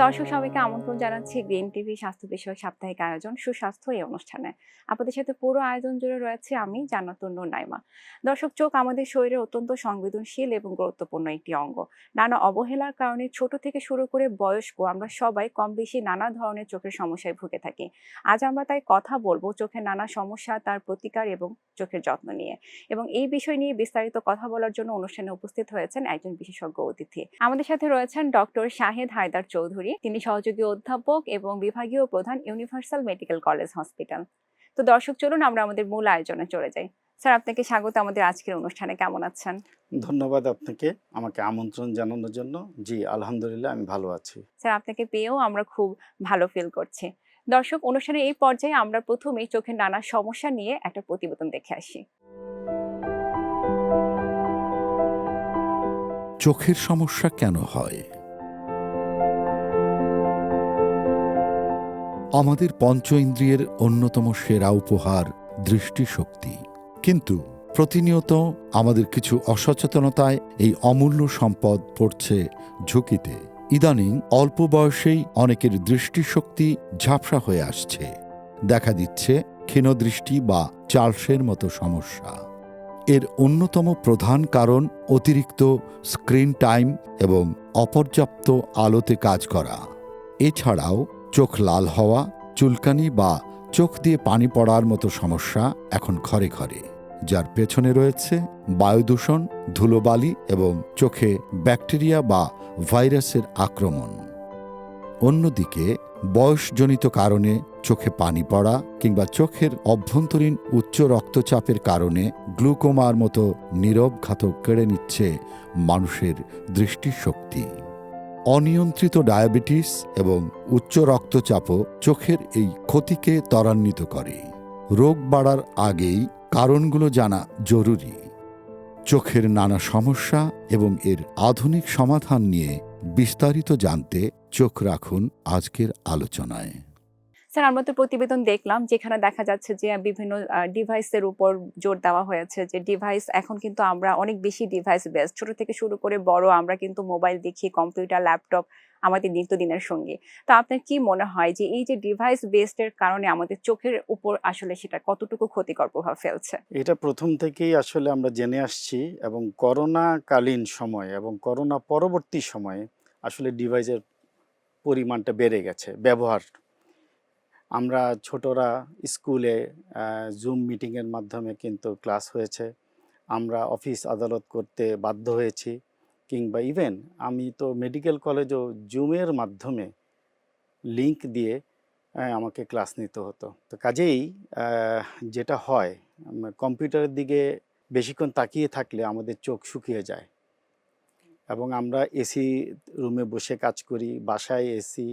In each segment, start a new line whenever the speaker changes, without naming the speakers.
দর্শক সবাইকে আমন্ত্রণ জানাচ্ছি গ্রিন টিভি স্বাস্থ্য বিষয়ক সাপ্তাহিক আয়োজন সুস্বাস্থ্য এই অনুষ্ঠানে। আপনাদের সাথে পুরো আয়োজন জুড়ে রয়েছে আমি জান্নাতুন নূর নাইমা। দর্শক, চোখ আমাদের শরীরে অত্যন্ত সংবেদনশীল এবং গুরুত্বপূর্ণ একটি অঙ্গ। নানা অবহেলার কারণে ছোট থেকে শুরু করে বয়স্ক আমরা সবাই কম বেশি নানা ধরনের চোখের সমস্যায় ভুগে থাকি। আজ আমরা তাই কথা বলবো চোখের নানা সমস্যা, তার প্রতিকার এবং চোখের যত্ন নিয়ে। এবং এই বিষয় নিয়ে বিস্তারিত কথা বলার জন্য অনুষ্ঠানে উপস্থিত হয়েছেন একজন বিশেষজ্ঞ অতিথি। আমাদের সাথে রয়েছেন ডক্টর শাহেদ হায়দার চৌধুরী। তিনি সহযোগী অধ্যাপক এবং বিভাগীয় প্রধান, ইউনিভার্সাল মেডিকেল কলেজ হসপিটাল। তো দর্শক, চলুন আমরা আমাদের মূল আয়োজনে চলে যাই। স্যার, আপনাকে স্বাগত আমাদের আজকের অনুষ্ঠানে। কেমন আছেন?
ধন্যবাদ আপনাকে আমাকে আমন্ত্রণ জানানোর জন্য। জি, আলহামদুলিল্লাহ আমি ভালো আছি।
স্যার, আপনাকে পেয়েও আমরা খুব ভালো ফিল করছি। দর্শক, অনুষ্ঠানের এই পর্যায়ে আমরা প্রথমেই চোখের নানা সমস্যা নিয়ে একটা প্রতিবেদন দেখে আসি।
চোখের সমস্যা কেন হয়? আমাদের পঞ্চ ইন্দ্রিয়ের অন্যতম সেরা উপহার দৃষ্টিশক্তি, কিন্তু প্রতিনিয়ত আমাদের কিছু অসচেতনতায় এই অমূল্য সম্পদ পড়ছে ঝুঁকিতে। ইদানিং অল্প বয়সেই অনেকের দৃষ্টিশক্তি ঝাপসা হয়ে আসছে। দেখা দিচ্ছে ক্ষীণদৃষ্টি বা চার্লসের মতো সমস্যা। এর অন্যতম প্রধান কারণ অতিরিক্ত স্ক্রিন টাইম এবং অপর্যাপ্ত আলোতে কাজ করা। এছাড়াও চোখ লাল হওয়া, চুলকানি বা চোখ দিয়ে পানি পড়ার মতো সমস্যা এখন ঘরে ঘরে, যার পেছনে রয়েছে বায়ুদূষণ, ধুলোবালি এবং চোখে ব্যাকটেরিয়া বা ভাইরাসের আক্রমণ। অন্যদিকে বয়সজনিত কারণে চোখে পানি পড়া কিংবা চোখের অভ্যন্তরীণ উচ্চ রক্তচাপের কারণে গ্লুকোমার মতো নীরব ঘাতক কেড়ে নিচ্ছে মানুষের দৃষ্টিশক্তি। অনিয়ন্ত্রিত ডায়াবেটিস এবং উচ্চ রক্তচাপও চোখের এই ক্ষতিকে ত্বরান্বিত করে। রোগ বাড়ার আগেই কারণগুলো জানা জরুরি। চোখের নানা সমস্যা এবং এর আধুনিক সমাধান নিয়ে বিস্তারিত জানতে চোখ রাখুন আজকের আলোচনায়।
স্যার, আমরা তো প্রতিবেদন দেখলাম যেখানে দেখা যাচ্ছে যে বিভিন্ন ডিভাইসের উপর জোর দেওয়া হয়েছে, যে ডিভাইস এখন কিন্তু আমরা অনেক বেশি ডিভাইস বেস, ছোট থেকে শুরু করে বড় আমরা কিন্তু মোবাইল দেখি, কম্পিউটার, ল্যাপটপ আমাদের নিত্যদিনের সঙ্গী। তো আপনার কি মনে হয় যে এই যে ডিভাইস বেসড এর কারণে আমাদের চোখের উপর আসলে সেটা কতটুকু ক্ষতিকর প্রভাব ফেলছে?
এটা প্রথম থেকেই আসলে আমরা জেনে আসছি এবং করোনাকালীন সময়ে এবং করোনা পরবর্তী সময়ে আসলে ডিভাইসের পরিমাণটা বেড়ে গেছে ব্যবহার। আমরা ছোটরা স্কুলে জুম মিটিংয়ের মাধ্যমে কিন্তু ক্লাস হয়েছে। আমরা অফিস আদালত করতে বাধ্য হয়েছি, কিংবা ইভেন আমি তো মেডিকেল কলেজেও জুমের মাধ্যমে লিংক দিয়ে আমাকে ক্লাস নিতে হতো। তো কাজেই যেটা হয়, কম্পিউটারের দিকে বেশিক্ষণ তাকিয়ে থাকলে আমাদের চোখ শুকিয়ে যায় এবং আমরা এসি রুমে বসে কাজ করি, বাসায় এসি,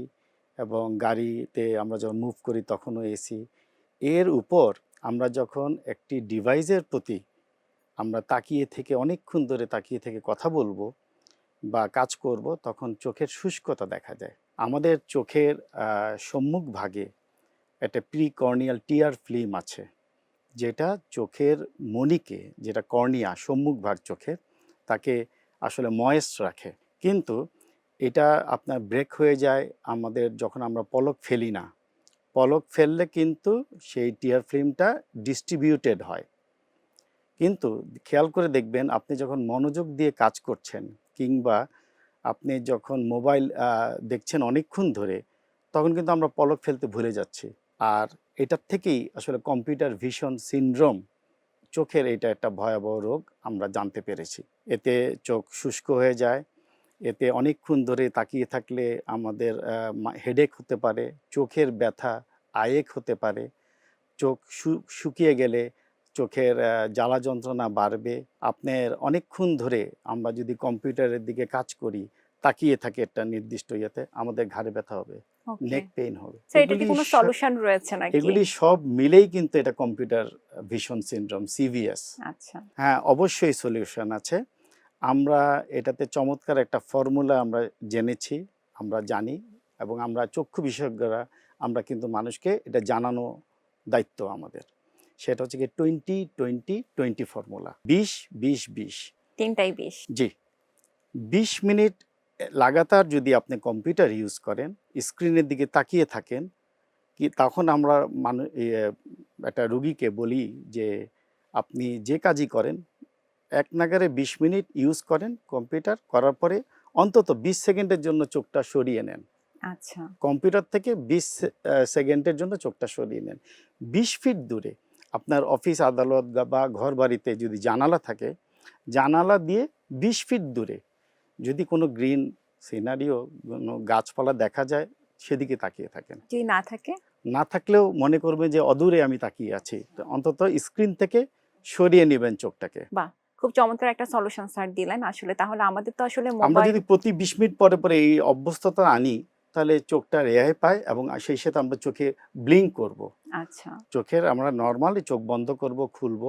এবং গাড়িতে আমরা যখন মুভ করি তখনও এসি। এর উপর আমরা যখন একটি ডিভাইসের প্রতি আমরা তাকিয়ে থেকে অনেকক্ষণ ধরে তাকিয়ে থেকে কথা বলবো বা কাজ করব, তখন চোখের শুষ্কতা দেখা যায়। আমাদের চোখের সম্মুখ ভাগে একটা প্রিকর্নিয়াল টিয়ার ফিল্ম আছে, যেটা চোখের মণিকে, যেটা কর্নিয়া সম্মুখ ভাগ চোখের, তাকে আসলে ময়েস্ট রাখে। কিন্তু এটা আপনার ব্রেক হয়ে যায় আমাদের যখন আমরা পলক ফেলি না। পলক ফেললে কিন্তু সেই টিয়ার ফিল্মটা ডিস্ট্রিবিউটেড হয়। কিন্তু খেয়াল করে দেখবেন, আপনি যখন মনোযোগ দিয়ে কাজ করছেন কিংবা আপনি যখন মোবাইল দেখছেন অনেকক্ষণ ধরে, তখন কিন্তু আমরা পলক ফেলতে ভুলে যাচ্ছি। আর এটার থেকেই আসলে কম্পিউটার ভিশন সিনড্রোম, চোখের এটা একটা ভয়াবহ রোগ আমরা জানতে পেরেছি। এতে চোখ শুষ্ক হয়ে যায়, এতে অনেকক্ষণ ধরে তাকিয়ে থাকলে আমাদের হেডেক হতে পারে, চোখের ব্যথা, আয়েক হতে পারে, চোখ শুকিয়ে গেলে চোখের জ্বালা যন্ত্রণা বাড়বে। আপনার অনেকক্ষণ ধরে আমরা যদি কম্পিউটারের দিকে কাজ করি, তাকিয়ে থাকি একটা নির্দিষ্ট ইয়েতে, আমাদের ঘাড়ে ব্যথা হবে, নেক পেইন হবে।
স্যার, এটা কি কোনো সলিউশন রয়েছে নাকি?
এগুলি সব মিলেই কিন্তু এটা কম্পিউটার ভিশন সিনড্রোম, সিভিএস।
আচ্ছা।
হ্যাঁ, অবশ্যই সলিউশন আছে। আমরা এটাতে চমৎকার একটা ফর্মুলা আমরা জেনেছি, আমরা জানি, এবং আমরা চক্ষু বিশেষজ্ঞরা আমরা কিন্তু মানুষকে এটা জানানো দায়িত্ব আমাদের। সেটা হচ্ছে কি 20-20-20 ফর্মুলা। 20-20-20,
তিনটাই 20।
জি। 20 মিনিট লাগাতার যদি আপনি কম্পিউটার ইউজ করেন, স্ক্রিনের দিকে তাকিয়ে থাকেন, তখন আমরা একটা রুগীকে বলি যে আপনি যে কাজই করেন এক নাগাড়ে ২০ মিনিট ইউজ করেন কম্পিউটার, করার পরে অন্তত ২০ সেকেন্ডের জন্য চোখটা সরিয়ে নেন।
আচ্ছা।
কম্পিউটার থেকে ২০ সেকেন্ডের জন্য চোখটা সরিয়ে নেন। ২০ ফিট দূরে আপনার অফিস আদালত বা ঘর বাড়িতে যদি জানালা থাকে, জানালা দিয়ে ২০ ফিট দূরে যদি কোনো গ্রিন সিনারিও, কোনো গাছপালা দেখা যায়, সেদিকে তাকিয়ে থাকেন।
যদি না থাকে?
না থাকলেও মনে করবেন যে অদূরে আমি তাকিয়ে আছি, তো অন্তত স্ক্রিন থেকে সরিয়ে নেবেন চোখটাকে।
বাহ! খুব চমৎকার একটা সলিউশন স্যার দিলেন। আসলে তাহলে আমাদের তো আসলে
আমরা
মোবাইল
যদি প্রতি ২০ মিনিট পরে পরে এই অভ্যস্ততা আনি, তাহলে চোখটা রেহাই পায় এবং সেই সাথে আমরা চোখে ব্লিঙ্ক করব।
আচ্ছা।
চোখের আমরা নরমালি চোখ বন্ধ করব, খুলব,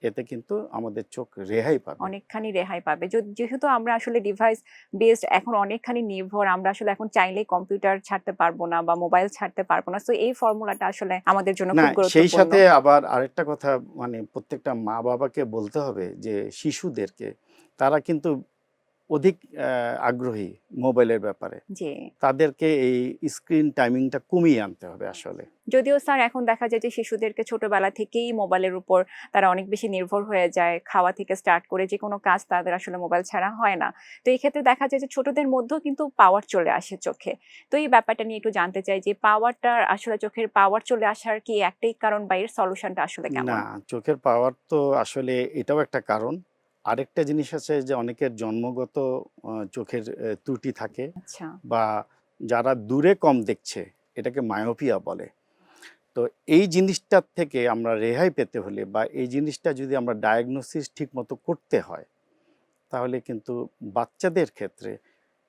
এতে কিন্তু আমাদের চোখ রেহাই পাবে।
অনেকখানি রেহাই পাবে। যেহেতু আমরা আসলে ডিভাইস বেসড এখন অনেকখানি নির্ভর, আমরা আসলে এখন চাইলেই কম্পিউটার ছাড়তে পারবো না বা মোবাইল ছাড়তে পারবো না। সো এই ফর্মুলাটা আসলে আমাদের জন্য
না,
খুব
সেই
গুরুত্বপূর্ণ।
সাথে আবার আরেকটা কথা, মানে প্রত্যেকটা মা-বাবাকে বলতে হবে যে শিশুদেরকে, তারা কিন্তু অধিক আগ্রহী মোবাইলের ব্যাপারে।
জি।
তাদেরকে এই স্ক্রিন টাইমিংটা কমিয়ে আনতে হবে আসলে।
যদিও স্যার এখন দেখা যায় যে শিশুদেরকে ছোটবেলা থেকেই মোবাইলের উপর তারা অনেক বেশি নির্ভর হয়ে যায়। খাওয়া থেকে স্টার্ট করে যেকোনো কাজ তাদের আসলে মোবাইল ছাড়া হয় না। তো এই ক্ষেত্রে দেখা যায় যে ছোটদের মধ্যেও কিন্তু পাওয়ার চলে আসে চোখে। তো এই ব্যাপারটা নিয়ে একটু জানতে চাই যে পাওয়ারটা আসলে চোখের পাওয়ার চলে আসার কি একটাই কারণ বা এর সলিউশনটা আসলে
না,
কেমন?
চোখের পাওয়ার তো আসলে এটাও একটা কারণ। আরেকটা জিনিস আছে যে অনেকের জন্মগত চোখের ত্রুটি থাকে,
আচ্ছা।
বা যারা দূরে কম দেখছে, এটাকে মায়োপিয়া বলে। তো এই জিনিসটার থেকে আমরা রেহাই পেতে হলে, বা এই জিনিসটা যদি আমরা ডায়াগনোসিস ঠিকমতো করতে হয়, তাহলে কিন্তু বাচ্চাদের ক্ষেত্রে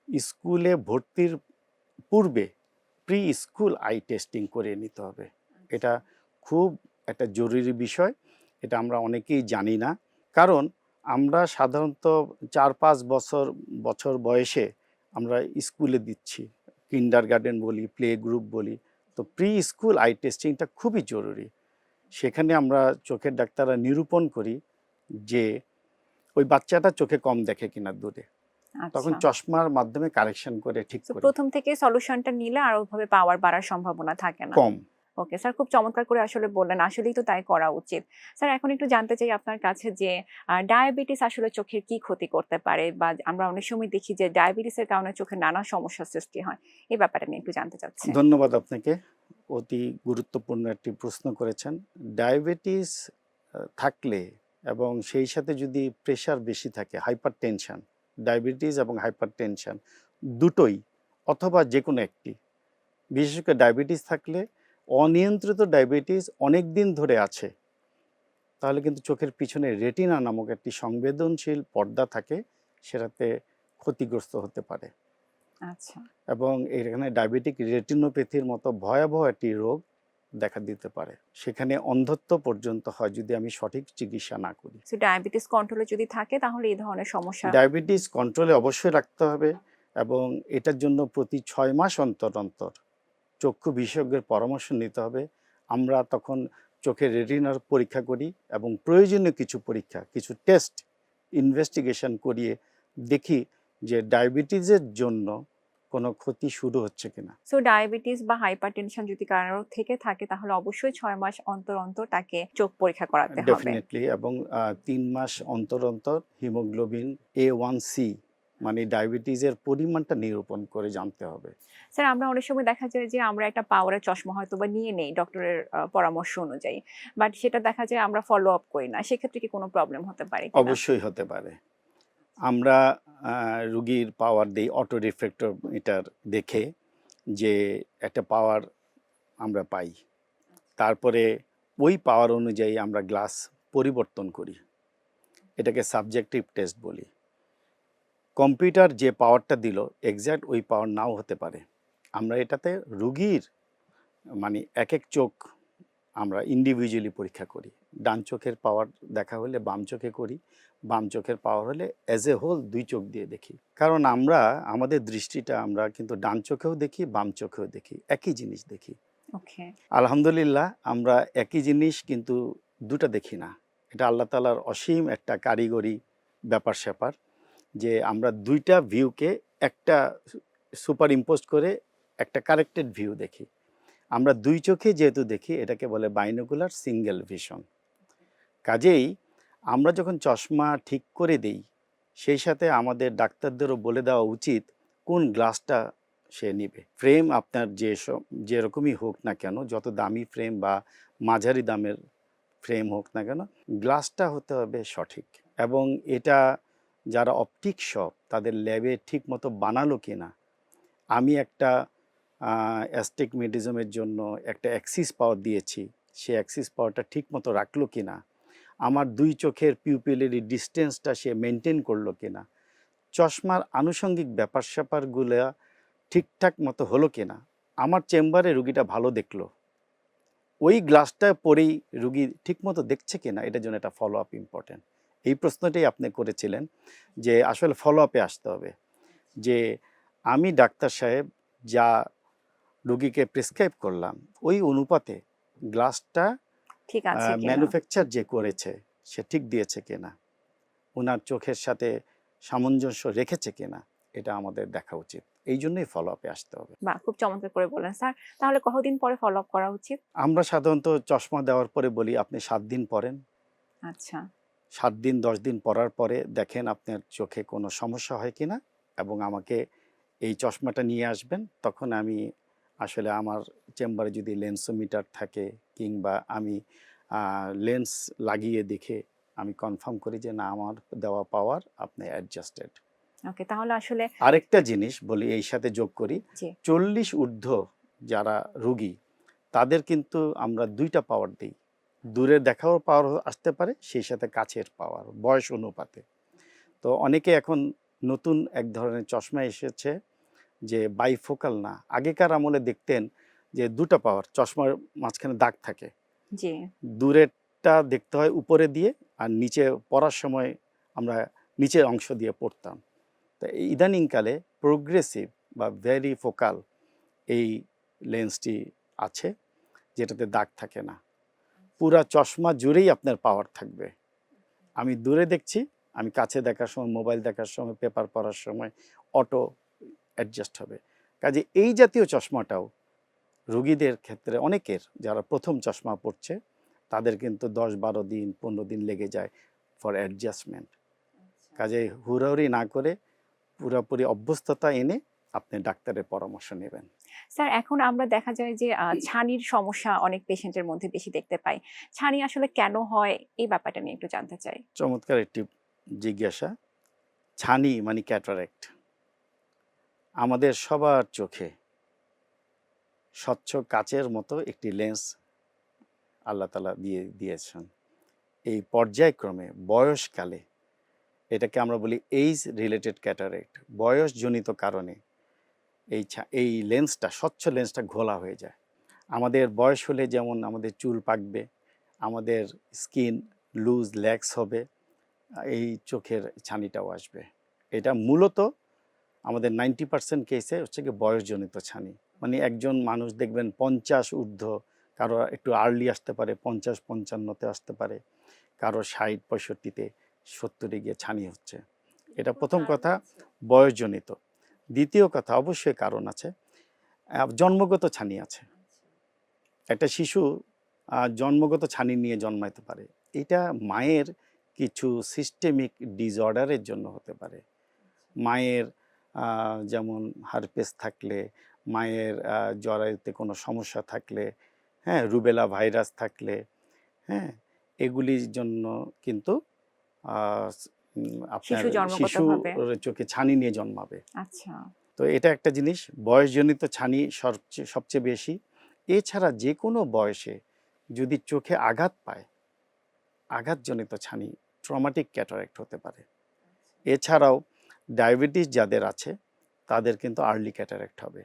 স্কুলে ভর্তির পূর্বে প্রি স্কুল আই টেস্টিং করে নিতে হবে। এটা খুব একটা জরুরি বিষয়। এটা আমরা অনেকেই জানি না। কারণ আমরা সাধারণত ৪-৫ বছর বয়সে আমরা স্কুলে দিচ্ছি। কিন্ডারগার্টেন বলি, প্লে গ্রুপ বলি। তো প্রি স্কুল আই টেস্টিংটা খুবই জরুরি। সেখানে আমরা চোখের ডাক্তাররা নিরূপণ করি যে ওই বাচ্চাটা চোখে কম দেখে কিনা দূরে। তখন
আচ্ছা।
চশমার মাধ্যমে কারেকশন করে ঠিক
তো
করি।
প্রথম থেকে সলিউশনটা নিলে আর ওভাবে পাওয়ার বাড়ার সম্ভাবনা থাকে না।
কম।
ওকে স্যার, খুব চমৎকার করে আসলে বললেন। আসলেই তো তাই করা উচিত। স্যার এখন একটু জানতে চাই আপনার কাছে যে ডায়াবেটিস আসলে চোখের কি ক্ষতি করতে পারে? বা আমরা অনেক সময় দেখি যে ডায়াবেটিসের কারণে চোখের নানা সমস্যার সৃষ্টি হয়। এই ব্যাপারটা নিয়ে একটু জানতে চাচ্ছি।
ধন্যবাদ আপনাকে। অতি গুরুত্বপূর্ণ একটি প্রশ্ন করেছেন। ডায়াবেটিস থাকলে এবং সেই সাথে যদি প্রেশার বেশি থাকে, হাইপারটেনশন, ডায়াবেটিস এবং হাইপারটেনশন দুটোই, অথবা যেকোনো একটি, বিশেষ করে ডায়াবেটিস থাকলে, অনিয়ন্ত্রিত ডায়াবেটিস অনেক দিন ধরে আছে, তাহলে কিন্তু চোখের পিছনে রেটিনা নামক একটি সংবেদনশীল পর্দা থাকে, সেটাতে ক্ষতিগ্রস্ত হতে পারে।
আচ্ছা।
এবং এখানে ডায়াবেটিক রেটিনোপ্যাথির মতো ভয়াবহ একটি রোগ দেখা দিতে পারে। সেখানে অন্ধত্ব পর্যন্ত হয় যদি আমি সঠিক চিকিৎসা না করি।
সো ডায়াবেটিস কন্ট্রোলে যদি থাকে তাহলে এই ধরনের সমস্যা।
ডায়াবেটিস কন্ট্রোলে অবশ্যই রাখতে হবে, এবং এটার জন্য প্রতি ৬ মাস অন্তর অন্তর চক্ষু বিশেষজ্ঞের পরামর্শ নিতে হবে। আমরা তখন চোখের রেটিনার পরীক্ষা করি এবং প্রয়োজনীয় কিছু পরীক্ষা, কিছু টেস্ট, ইনভেস্টিগেশন করিয়ে দেখি যে ডায়াবেটিসের জন্য কোনো ক্ষতি শুরু হচ্ছে কিনা।
সো ডায়াবেটিস বা হাইপারটেনশন যদি কারো থেকে থাকে তাহলে অবশ্যই ৬ মাস অন্তর অন্তর তাকে চোখ পরীক্ষা করাতে হবে।
ডেফিনেটলি, এবং ৩ মাস অন্তর অন্তর হিমোগ্লোবিন A1C, মানে ডায়াবেটিসের পরিমাণটা নিরূপণ করে জানতে হবে।
স্যার আমরা অনেক সময় দেখা যায় যে আমরা একটা পাওয়ারের চশমা হয়তোবা নিয়ে নেই ডক্টরের পরামর্শ অনুযায়ী। বাট সেটা দেখা যায় আমরা ফলো আপ করি না। সেক্ষেত্রে কি কোনো প্রবলেম হতে পারে কিনা?
অবশ্যই হতে পারে। আমরা রুগীর পাওয়ার দেই অটো রিফ্র্যাক্টোমিটার দেখে, যে একটা পাওয়ার আমরা পাই। তারপরে ওই পাওয়ার অনুযায়ী আমরা গ্লাস পরিবর্তন করি। এটাকে সাবজেক্টিভ টেস্ট বলি। কম্পিউটার যে পাওয়ারটা দিল এক্স্যাক্ট ওই পাওয়ার নাও হতে পারে। আমরা এটাতে রুগীর, মানে এক এক চোখ আমরা ইন্ডিভিজুয়ালি পরীক্ষা করি। ডান চোখের পাওয়ার দেখা হলে বাম চোখে করি, বাম চোখের পাওয়ার হলে অ্যাজ এ হোল দুই চোখ দিয়ে দেখি। কারণ আমরা আমাদের দৃষ্টিটা আমরা কিন্তু ডান চোখেও দেখি, বাম চোখেও দেখি, একই জিনিস দেখি।
ওকে।
আলহামদুলিল্লাহ, আমরা একই জিনিস কিন্তু দুটা দেখি না। এটা আল্লাহ তাআলার অসীম একটা কারিগরি ব্যাপার স্যাপার। যে আমরা দুইটা ভিউকে একটা সুপার ইম্পোজ করে একটা কারেক্টেড ভিউ দেখি। আমরা দুই চোখে যেহেতু দেখি, এটাকে বলে বাইনোকুলার সিঙ্গেল ভিশন। কাজেই আমরা যখন চশমা ঠিক করে দেই, সেই সাথে আমাদের ডাক্তারদেরও বলে দেওয়া উচিত কোন গ্লাসটা সে নিবে। ফ্রেম আপনার যেরকমই হোক না কেন, যত দামি ফ্রেম বা মাঝারি দামের ফ্রেম হোক না কেন, গ্লাসটা হতে হবে সঠিক। এবং এটা যারা অপটিক শপ তাদের ল্যাবে ঠিক মতো বানালো কিনা। আমি একটা অ্যাস্টিগমেটিজমের জন্য একটা অ্যাক্সিস পাওয়ার দিয়েছি, সে অ্যাক্সিস পাওয়ারটা ঠিক মতো রাখলো কিনা, আমার দুই চোখের পিউপিলারি ডিস্টেন্সটা সে মেনটেন করলো কিনা, চশমার আনুষঙ্গিক ব্যাপার স্যাপারগুলো ঠিকঠাক মতো হলো কিনা, আমার চেম্বারে রুগীটা ভালো দেখলো, ওই গ্লাসটা পরেই রুগী ঠিকমতো দেখছে কিনা, এটার জন্য একটা ফলো আপ ইম্পর্টেন্ট। এই প্রশ্নটাই আপনি করেছিলেন যে আসলে ফলো আপে আসতে হবে, যে আমি ডাক্তার সাহেব যা রুগীকে প্রেসক্রাইব করলাম ওই অনুপাতে গ্লাসটা
ঠিক আছে কিনা।
ম্যানুফ্যাকচার যে করেছে সে ঠিক দিয়েছে কিনা, ওনার চোখের সাথে সামঞ্জস্য রেখেছে কিনা, এটা আমাদের দেখা উচিত। এই জন্যই ফলো আপে আসতে হবে।
বাহ, খুব চমৎকার করে বললেন স্যার। তাহলে কতদিন পরে ফলো আপ করা উচিত?
আমরা সাধারণত চশমা দেওয়ার পরে বলি আপনি 7 দিন পরেন।
আচ্ছা।
7 দিন 10 দিন পরার পরে দেখেন আপনার চোখে কোনো সমস্যা হয় কিনা, এবং আমাকে এই চশমাটা নিয়ে আসবেন। তখন আমি আসলে আমার চেম্বারে যদি লেন্সোমিটার থাকে, কিংবা আমি লেন্স লাগিয়ে দেখে আমি কনফার্ম করি যে না, আমার দেওয়া পাওয়ার আপনি অ্যাডজাস্টেড।
ওকে, তাহলে আসলে
আরেকটা জিনিস বলি এই সাথে যোগ করি,
জি
40 ঊর্ধ্ব যারা রোগী তাদের কিন্তু আমরা দুইটা পাওয়ার দিই। দূরের দেখাও পাওয়ার আসতে পারে, সেই সাথে কাছের পাওয়ার, বয়স অনুপাতে। তো অনেকে এখন নতুন এক ধরনের চশমা এসেছে যে বাইফোকাল না, আগেকার আমলে দেখতেন যে দুটো পাওয়ার, চশমার মাঝখানে দাগ থাকে,
জি
দূরেরটা দেখতে হয় উপরে দিয়ে, আর নিচে পড়ার সময় আমরা নিচের অংশ দিয়ে পড়তাম। তো ইদানিংকালে প্রোগ্রেসিভ বা ভেরি ফোকাল এই লেন্সটি আছে, যেটাতে দাগ থাকে না, পুরা চশমা জুড়েই আপনার পাওয়ার থাকবে। আমি দূরে দেখছি, আমি কাছে দেখার সময়, মোবাইল দেখার সময়, পেপার পড়ার সময় অটো অ্যাডজাস্ট হবে। কাজে এই জাতীয় চশমাটাও রোগীদের ক্ষেত্রে অনেকের যারা প্রথম চশমা পড়ছে তাদের কিন্তু 10-12 দিন 15 দিন লেগে যায় ফর অ্যাডজাস্টমেন্ট। কাজে হুড়াহুড়ি না করে পুরোপুরি অভ্যস্ততা এনে আপনি ডাক্তারের পরামর্শ নেবেন।
স্যার, এখন আমরা দেখা যায় যে ছানির সমস্যা অনেক পেশেন্টের মধ্যে বেশি দেখতে পাই। ছানি আসলে কেন হয়, এই ব্যাপারটা নিয়ে একটু জানতে চাই।
চমৎকার একটি জিজ্ঞাসা। ছানি মানে ক্যাটারেক্ট। আমাদের সবার চোখে স্বচ্ছ কাচের মতো একটি লেন্স আল্লাহ তাআলা দিয়েছেন। এই পর্যায়ক্রমে বয়সকালে, এটাকে আমরা বলি এইজ রিলেটেড ক্যাটারেক্ট, বয়সজনিত কারণে এই লেন্সটা, স্বচ্ছ লেন্সটা ঘোলা হয়ে যায়। আমাদের বয়স হলে যেমন আমাদের চুল পাকবে, আমাদের স্কিন লুজ ল্যাক্স হবে, এই চোখের ছানিটাও আসবে। এটা মূলত আমাদের 90% কেসে হচ্ছে কি বয়সজনিত ছানি। মানে একজন মানুষ দেখবেন 50 ঊর্ধ্ব, কারো একটু আর্লি আসতে পারে, 50-55-তে আসতে পারে, কারো 60-65-তে 70-এ গিয়ে ছানি হচ্ছে। এটা প্রথম কথা, বয়সজনিত। দ্বিতীয় কথা, অবশ্যই কারণ আছে, জন্মগত ছানি আছে। একটা শিশু জন্মগত ছানি নিয়ে জন্মাইতে পারে। এটা মায়ের কিছু সিস্টেমিক ডিসঅর্ডারের জন্য হতে পারে। মায়ের যেমন হারপেস থাকলে, মায়ের জরায়ুতে কোনো সমস্যা থাকলে, হ্যাঁ, রুবেলা ভাইরাস থাকলে, হ্যাঁ, এগুলির জন্য কিন্তু আপনার শিশুর চোখে ছানি নিয়ে জন্মাবে।
আচ্ছা।
তো এটা একটা জিনিস, বয়সজনিত ছানি সবচেয়ে বেশি। এছাড়া যে কোনো বয়সে যদি চোখে আঘাত পায়, আঘাতজনিত ছানি, ট্রমাটিক ক্যাটারেক্ট হতে পারে। এছাড়াও ডায়াবেটিস যাদের আছে তাদের কিন্তু আর্লি ক্যাটারেক্ট হবে।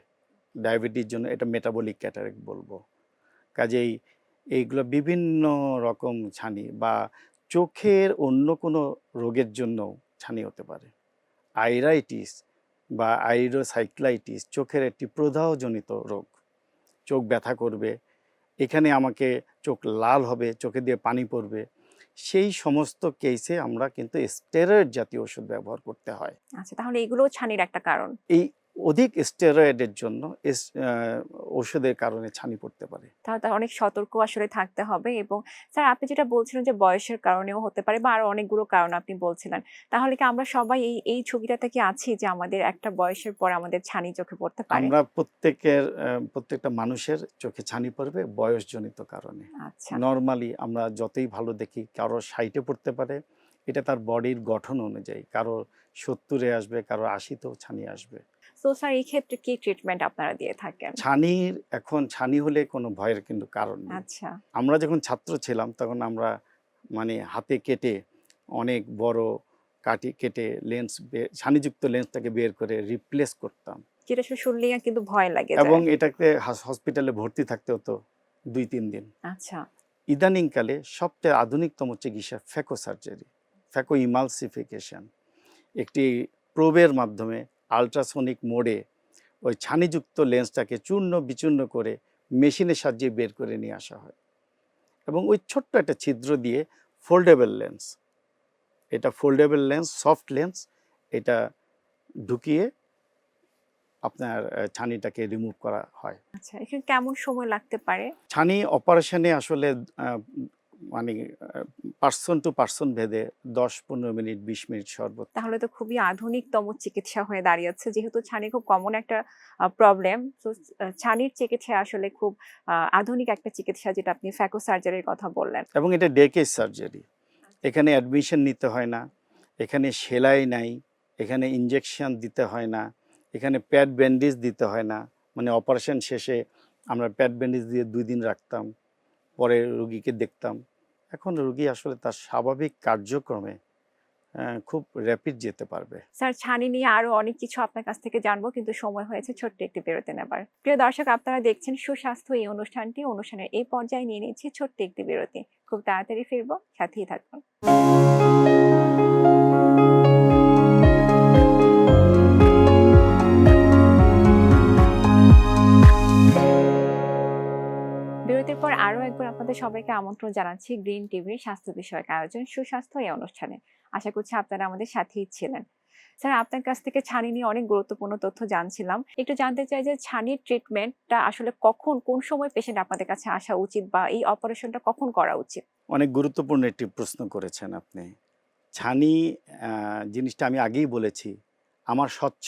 ডায়াবেটিস জন্য এটা মেটাবলিক ক্যাটারেক্ট বলবো। কাজেই এইগুলো বিভিন্ন রকম ছানি, বা চোখের অন্য কোনো রোগের জন্য ছানি হতে পারে। আইরাইটিস বা আইরোসাইক্লাইটিস চোখের একটি প্রদাহজনিত রোগ। চোখ ব্যথা করবে, এখানে আমাকে চোখ লাল হবে, চোখে দিয়ে পানি পড়বে, সেই সমস্ত কেসে আমরা কিন্তু স্টেরয়েড জাতীয় ওষুধ ব্যবহার করতে হয়।
আচ্ছা, তাহলে এগুলোও ছানির একটা কারণ।
এই অধিক স্টেরয়েডের জন্য ওষুধের কারণে ছানি পড়তে পারে।
তাহলে তো অনেক সতর্ক আসলে থাকতে হবে। এবং স্যার আপনি যেটা বলছিলেন যে বয়সের কারণেও হতে পারে বা আরো অনেকগুলো কারণ আপনি বলছিলেন। তাহলে কি আমরা সবাই এই ঝুঁকিটাতে কি আছি যে আমাদের একটা বয়সের পর আমাদের ছানি চোখে পড়তে পারে?
আমরা প্রত্যেকটা মানুষের চোখে ছানি পড়বে বয়সজনিত কারণে।
আচ্ছা।
নরমালি আমরা যতই ভালো দেখি, কারো 60-এ পড়তে পারে, এটা তার বডির গঠন অনুযায়ী। কারো 70-এ আসবে, কারো 80-তেও ছানি আসবে।
তো স্যার এই ক্ষেত্রে কি ট্রিটমেন্ট আপনারা দিয়ে থাকেন?
এখন ছানি হলে কোনো ভয়ের কিন্তু কারণ নেই।
আচ্ছা।
আমরা যখন ছাত্র ছিলাম তখন আমরা মানে হাতে কেটে অনেক বড় কেটে ছানিযুক্ত লেন্সটাকে বের করে রিপ্লেস করতাম
যেটা আসলে শুনলেই কিন্তু ভয় লাগে
এবং
যায়।
এটাকে হসপিটালে ভর্তি থাকতে হতো 2-3 দিন।
আচ্ছা।
ইদানিংকালে সবচেয়ে আধুনিকতম চিকিৎসা ফ্যাকো সার্জারি, ফ্যাকো ইমালসিফিকেশন। একটি প্রোবের মাধ্যমে আল্ট্রাসনিক মোডে ওই ছানিযুক্ত লেন্সটাকে চূর্ণ বিচূর্ণ করে মেশিনের সাহায্যে বের করে নিয়ে আসা হয় এবং ওই ছোট্ট একটা ছিদ্র দিয়ে ফোল্ডেবল লেন্স, এটা ফোল্ডেবল লেন্স, সফট লেন্স, এটা ঢুকিয়ে আপনার ছানিটাকে রিমুভ করা হয়।
আচ্ছা, এখানে কেমন সময় লাগতে পারে?
ছানি অপারেশনে আসলে মানে পার্সন টু পার্সন ভেদে 10-15 মিনিট 20 মিনিট সর্বোচ্চ।
তাহলে তো খুবই আধুনিকতম চিকিৎসা হয়ে দাঁড়িয়েছে। যেহেতু ছানি খুব কমন একটা প্রবলেম। তো ছানির চিকিৎসা আসলে খুব আধুনিক একটা চিকিৎসা, যেটা আপনি ফ্যাকো সার্জারির কথা বললেন।
এবং এটা ডে কেস সার্জারি, এখানে অ্যাডমিশন নিতে হয় না, এখানে সেলাই নাই, এখানে ইনজেকশন দিতে হয় না, এখানে প্যাড ব্যান্ডেজ দিতে হয় না। মানে অপারেশন শেষে আমরা প্যাড ব্যান্ডেজ দিয়ে 2 দিন রাখতাম, পরে রুগীকে দেখতাম। এখন রুগী আসলে তার স্বাভাবিক কার্যক্রমে খুব র্যাপিড যেতে পারবে।
স্যার, ছানি নিয়ে আরো অনেক কিছু আপনার কাছ থেকে জানবো, কিন্তু সময় হয়েছে ছোট্ট একটি বিরতি নেবার। প্রিয় দর্শক, আপনারা দেখছেন সুস্বাস্থ্য এই অনুষ্ঠানটি। অনুষ্ঠানের এই পর্যায়ে নিয়ে নিচ্ছি ছোট্ট একটি বিরতি। খুব তাড়াতাড়ি ফিরবো, সাথেই থাকুন। বিরতির পর আরো একবার আপনাদের সবাইকে আমন্ত্রণ জানাচ্ছি গ্রিন টিভির স্বাস্থ্য বিষয়ক আয়োজন সুস্বাস্থ্য এই অনুষ্ঠানে। আশা করছি আপনারা আমাদের সাথেই ছিলেন। স্যার, আপনার কাছ থেকে ছানি নিয়ে অনেক গুরুত্বপূর্ণ তথ্য জানছিলাম। একটু জানতে চাই যে ছানির ট্রিটমেন্টটা আসলে কখন, কোন সময় পেশেন্ট আপনাদের কাছে আসা উচিত, বা এই অপারেশনটা কখন করা উচিত?
অনেক গুরুত্বপূর্ণ একটি প্রশ্ন করেছেন আপনি। ছানি জিনিসটা আমি আগেই বলেছি, আমার স্বচ্ছ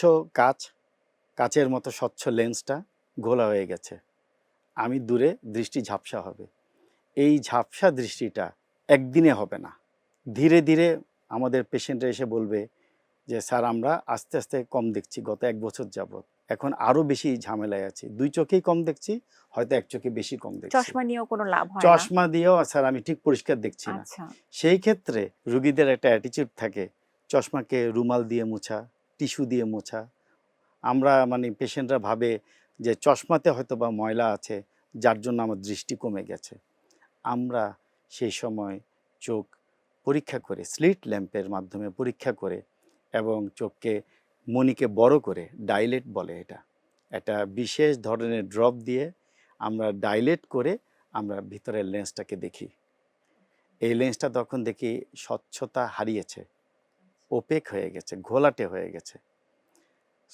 কাচের মতো স্বচ্ছ লেন্সটা ঘোলা হয়ে গেছে। আমি দূরে দৃষ্টি ঝাপসা হবে। এই ঝাপসা দৃষ্টিটা একদিনে হবে না। ধীরে ধীরে আমাদের পেশেন্টরা এসে বলবে যে স্যার আমরা আস্তে আস্তে কম দেখছি গত 1 বছর যাবৎ, এখন আরো বেশি ঝামেলায় আছি, 2 চোখেই কম দেখছি, হয়তো 1 চোখে বেশি কম দেখছি।
চশমা নিয়েও কোনো লাভ হয় না?
চশমা দিয়েও স্যার আমি ঠিক পরিষ্কার দেখছি না।
আচ্ছা।
সেই ক্ষেত্রে রুগীদের একটা অ্যাটিচিউড থাকে, চশমাকে রুমাল দিয়ে মোছা, টিস্যু দিয়ে মোছা। আমরা মানে পেশেন্টরা ভাবে যে চশমাতে হয়তো বা ময়লা আছে, যার জন্য আমার দৃষ্টি কমে গেছে। আমরা সেই সময় চোখ পরীক্ষা করে, স্লিট ল্যাম্পের মাধ্যমে পরীক্ষা করে এবং চোখকে মণিকে বড় করে, ডাইলেট বলে এটা, একটা বিশেষ ধরনের ড্রপ দিয়ে আমরা ডাইলেট করে আমরা ভিতরের লেন্সটাকে দেখি। এই লেন্সটা তখন দেখি স্বচ্ছতা হারিয়েছে, ওপেক হয়ে গেছে, ঘোলাটে হয়ে গেছে।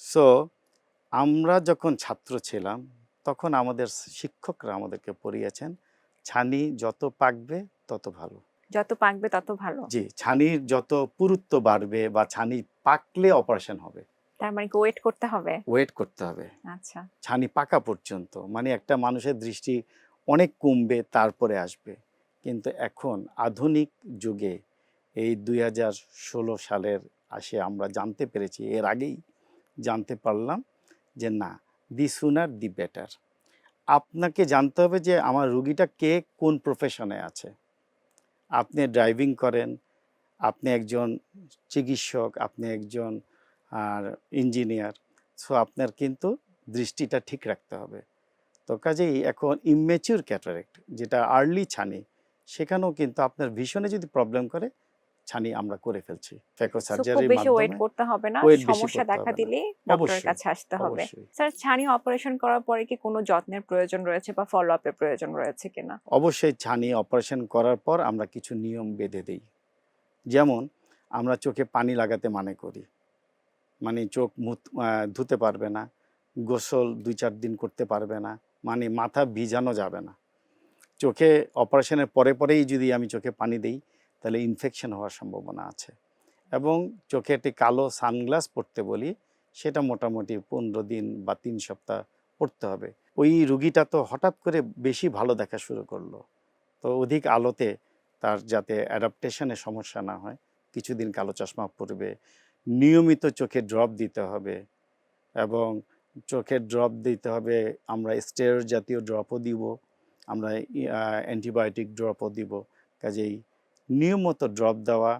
সো আমরা যখন ছাত্র ছিলাম তখন আমাদের শিক্ষকরা আমাদেরকে পড়িয়েছেন, ছানি যত পাকবে তত ভালো।
যত পাকবে তত ভালো।
জি, ছানির যত পুরুত্ব বাড়বে বা ছানি পাকলে অপারেশন হবে,
তার মানে কি ওয়েট করতে হবে?
ওয়েট করতে হবে
আচ্ছা।
ছানি পাকা পর্যন্ত। মানে একটা মানুষের দৃষ্টি অনেক কমবে, তারপরে আসবে। কিন্তু এখন আধুনিক যুগে এই 2016 সালের আমরা জানতে পেরেছি, এর আগেই জানতে পারলাম যে না, দি সুনার দি বেটার। আপনাকে জানতে হবে যে আমার রুগীটা কে, কোন প্রফেশনে আছে। আপনি ড্রাইভিং করেন, আপনি একজন চিকিৎসক, আপনি একজন ইঞ্জিনিয়ার, সো আপনার কিন্তু দৃষ্টিটা ঠিক রাখতে হবে। তো কাজেই এখন ইমম্যাচিউর ক্যাটারেক্ট, যেটা আর্লি ছানি, সেখানেও কিন্তু আপনার ভিশনে যদি প্রবলেম করে ছানি আমরা করে ফেলছি ফ্যাকো
খুব
সার্জারির
বেশি ওয়েট
মাধ্যমে।
করতে হবে না,
ওয়েট বেশি
সমস্যা
করতে
দেখা
হবে না।
দিলেই ডক্টরের
অবশ্যই,
কাছে আসতে হবে।
অবশ্যই।
স্যার, ছানি অপারেশন করার পরে কি কোনো যত্নের প্রয়োজন রয়েছে বা ফলো আপের প্রয়োজন রয়েছে কিনা?
অবশ্যই ছানি অপারেশন করার পর আমরা কিছু নিয়ম বেঁধে দেই। যেমন আমরা চোখে পানি লাগাতে মানা করি, মানে চোখ ধুতে পারবে না, গোসল ২-৪ দিন করতে পারবে না, মানে মাথা ভিজানো যাবে না। চোখে অপারেশনের পরেই যদি আমি চোখে পানি দেই তাহলে ইনফেকশন হওয়ার সম্ভাবনা আছে। এবং চোখে একটি কালো সানগ্লাস পরতে বলি, সেটা মোটামুটি ১৫ দিন বা ৩ সপ্তাহ পরতে হবে। ওই রুগীটা তো হঠাৎ করে বেশি ভালো দেখা শুরু করলো, তো অধিক আলোতে তার যাতে অ্যাডাপ্টেশনে সমস্যা না হয় কিছুদিন কালো চশমা পরবে, নিয়মিত চোখে ড্রপ দিতে হবে। এবং চোখের ড্রপ দিতে হবে, আমরা স্টেরয়েড জাতীয় ড্রপও দিব, আমরা অ্যান্টিবায়োটিক ড্রপও দিব। কাজেই নিয়মিত ড্রপ দেওয়া,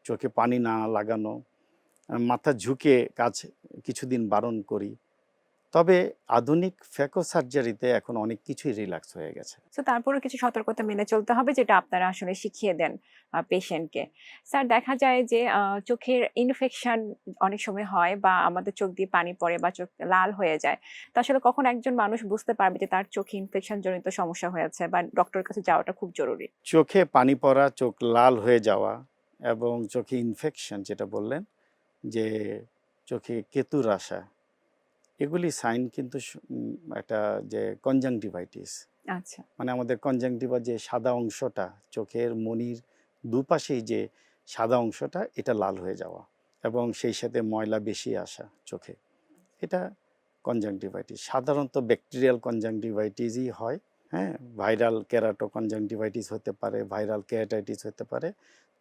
চোখে পানি না লাগানো, মাথা ঝুঁকে কাজ কিছুদিন বারণ করি। তবে আধুনিক ফ্যাকো সার্জারিতে এখন অনেক কিছুই রিল্যাক্স হয়ে গেছে।
তো তারপরেও কিছু সতর্কতা মেনে চলতে হবে, যেটা আপনারা আসলে শিখিয়ে দেন পেশেন্টকে। স্যার, দেখা যায় যে চোখের ইনফেকশন অনেক সময় হয় বা আমাদের চোখ দিয়ে পানি পড়ে বা চোখ লাল হয়ে যায়। তো আসলে কখন একজন মানুষ বুঝতে পারবে যে তার চোখে ইনফেকশন জনিত সমস্যা হয়েছে বা ডক্টরের কাছে যাওয়াটা খুব জরুরি?
চোখে পানি পড়া, চোখ লাল হয়ে যাওয়া এবং চোখে ইনফেকশন যেটা বললেন, যে চোখে কেতুর আসা, এগুলি সাইন কিন্তু একটা যে কনজাংটিভাইটিস,
আচ্ছা।
মানে আমাদের কনজাংটিভা যে সাদা অংশটা, চোখের মনির দুপাশেই যে সাদা অংশটা, এটা লাল হয়ে যাওয়া এবং সেই সাথে ময়লা বেশি আসা চোখে, এটা কনজাংটিভাইটিস। সাধারণত ব্যাকটেরিয়াল কনজাংটিভাইটিসই হয়। হ্যাঁ, ভাইরাল কেরাটো কনজাংটিভাইটিস হতে পারে, ভাইরাল কেরাটাইটিস হতে পারে।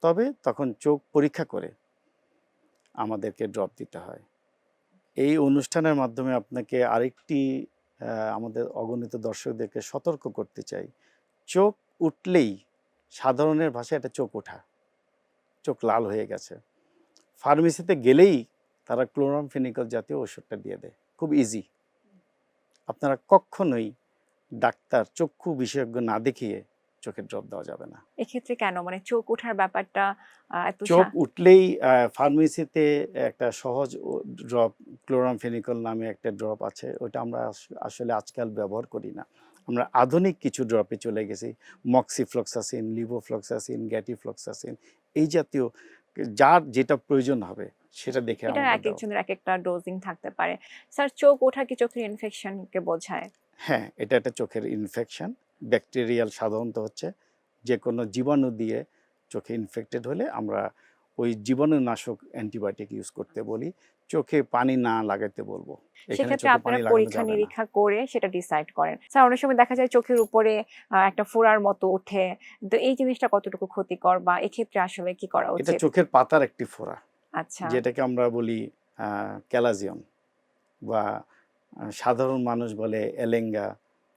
তবে তখন চোখ পরীক্ষা করে আমাদেরকে ড্রপ দিতে হয়। এই অনুষ্ঠানের মাধ্যমে আপনাকে আরেকটি আমাদের অগণিত দর্শকদেরকে সতর্ক করতে চাই। চোখ উঠলেই, সাধারণের ভাষায় এটা চোখ ওঠা, চোখ লাল হয়ে গেছে, ফার্মেসিতে গেলেই তারা ক্লোরামফেনিকল জাতীয় ওষুধটা দিয়ে দেয়, খুব ইজি। আপনারা কখনোই ডাক্তার, চক্ষু বিশেষজ্ঞ না দেখিয়ে চোখের ড্রপ দেওয়া যাবে না।
এক্ষেত্রে কেন, মানে চোখ ওঠার ব্যাপারটা এত
চোখ উঠলেই ফার্মেসিতে একটা সহজ ড্রপ, ক্লোরামফেনিকল নামে একটা ড্রপ আছে, ওটা আমরা আসলে আজকাল ব্যবহার করি না। আমরা আধুনিক কিছু ড্রপে চলে গেছি, মক্সিফ্লক্সাসিন, লিভোফ্লক্সাসিন, গ্যাটিফ্লক্সাসিন, এই জাতীয় যার যেটা প্রয়োজন হবে সেটা দেখে
এটা
আমাদের
এক
দেওয়া।
একজনের এক একটা ডোজিং থাকতে পারে। স্যার, চোখ ওঠা কি চোখের ইনফেকশনকে বোঝায়?
হ্যাঁ, এটা একটা চোখের ইনফেকশন, ব্যাকটেরিয়াল সাধারণত হচ্ছে। যে কোনো জীবাণু দিয়ে চোখে ইনফেক্টেড হলে আমরা ওই জীবাণুনাশক অ্যান্টিবায়োটিক ইউজ করতে বলি, চোখে পানি না লাগাতে বলবো। এখানে
সেক্ষেত্রে
চোখে
আপনারা
পানি লাগানো
পরীক্ষা
যাবে না।
নিরীক্ষা করে সেটা ডিসাইড করেন। স্যার, অনেক সময় দেখা যায় চোখের উপরে একটা ফোড়ার মতো ওঠে। তো এই জিনিসটা কতটুকু ক্ষতিকর বা এক্ষেত্রে আসলে কি করা
এটা
উচিত?
চোখের পাতার একটি ফোড়া,
আচ্ছা।
যেটাকে আমরা বলি ক্যালাজিয়ন, বা সাধারণ মানুষ বলে এলেঙ্গা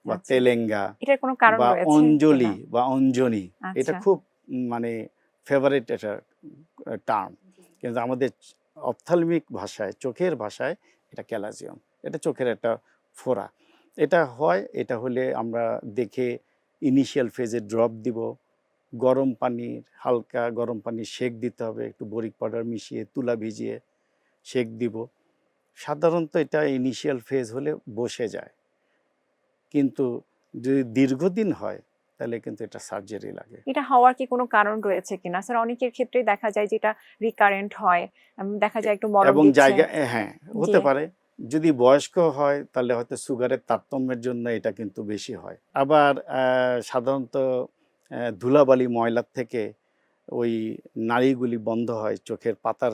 বা
আচ্ছা।
তেলেঙ্গা
এটার কোনো কারণ
বা
রয়েছে
অঞ্জলি
কিনা?
বা অঞ্জনি। এটা
আচ্ছা।
খুব মানে ফেভারিট একটা টার্ম, কিন্তু আমাদের অপথ্যালমিক ভাষায়, চোখের ভাষায় এটা ক্যালাজিয়ন, এটা চোখের একটা ফোড়া। এটা হয়, এটা হলে আমরা দেখে ইনিশিয়াল ফেজে ড্রপ দিব, গরম পানির, হালকা গরম পানির সেক দিতে হবে, একটু বরিক পাউডার মিশিয়ে তুলা ভিজিয়ে সেক দিব। সাধারণত এটা ইনিশিয়াল ফেজ হলে বসে যায়, কিন্তু যদি দীর্ঘদিন হয় তাহলে কিন্তু এটা সার্জারি লাগে।
এটা হওয়ার কি কোনো কারণ রয়েছে কিনা? স্যার, অনেকের ক্ষেত্রেই দেখা যায় যে এটা রিকারেন্ট হয়। দেখা যায় একটু মলম
এবং
দিচ্ছে।
জায়গা হ্যাঁ, হতে
জি।
পারে। যদি বয়স্ক হয় তাহলে হয়তো সুগারের তারতম্যের জন্য এটা কিন্তু বেশি হয়। আবার সাধারণত ধুলাবালি ময়লার থেকে ওই নালীগুলি বন্ধ হয়, চোখের পাতার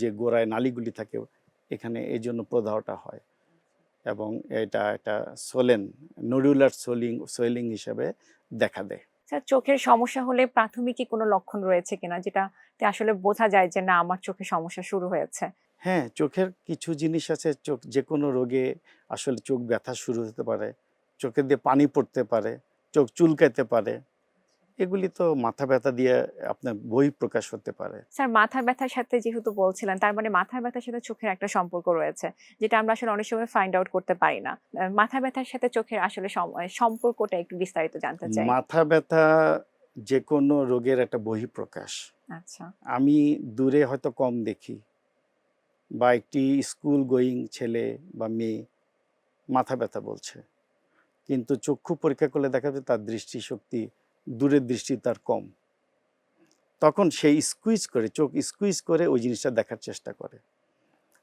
যে গোড়ায় নালীগুলি থাকে এখানে, এই জন্য প্রদাহটা হয় এবং এটা একটা নোডুলার সোয়েলিং হিসেবে দেখা দেয়।
স্যার, চোখের সমস্যা হলে প্রাথমিক কি কোনো লক্ষণ রয়েছে কিনা, যেটাতে আসলে বোঝা যায় যে না, আমার চোখে সমস্যা শুরু হয়েছে?
হ্যাঁ, চোখের কিছু জিনিস আছে, চোখ যে কোনো রোগে আসলে চোখ ব্যথা শুরু হতে পারে, চোখে দিয়ে পানি পড়তে পারে, চোখ চুলকাতে পারে, এগুলি তো মাথা ব্যথা দিয়ে আপনার বহিঃপ্রকাশ হতে পারে।
স্যার, মাথা ব্যথার সাথে যেহেতু বলছিলেন, তার মানে মাথা ব্যথার সাথে চোখের একটা সম্পর্ক রয়েছে, যেটা আমরা আসলে অনেক সময় ফাইন্ড আউট করতে পারি না। মাথা ব্যথার সাথে চোখের আসলে সম্পর্কটা একটু বিস্তারিত জানতে চাই।
মাথা ব্যথা যে কোনো রোগের একটা বহিঃপ্রকাশ।
আচ্ছা।
আমি দূরে হয়তো কম দেখি, বা একটি স্কুল গোয়িং ছেলে বা মেয়ে মাথা ব্যথা বলছে, কিন্তু চক্ষু পরীক্ষা করলে দেখা যাবে তার দৃষ্টিশক্তি, দূরের দৃষ্টি তার কম। তখন সেই স্কুইজ করে, চোখ স্কুইজ করে ওই জিনিসটা দেখার চেষ্টা করে,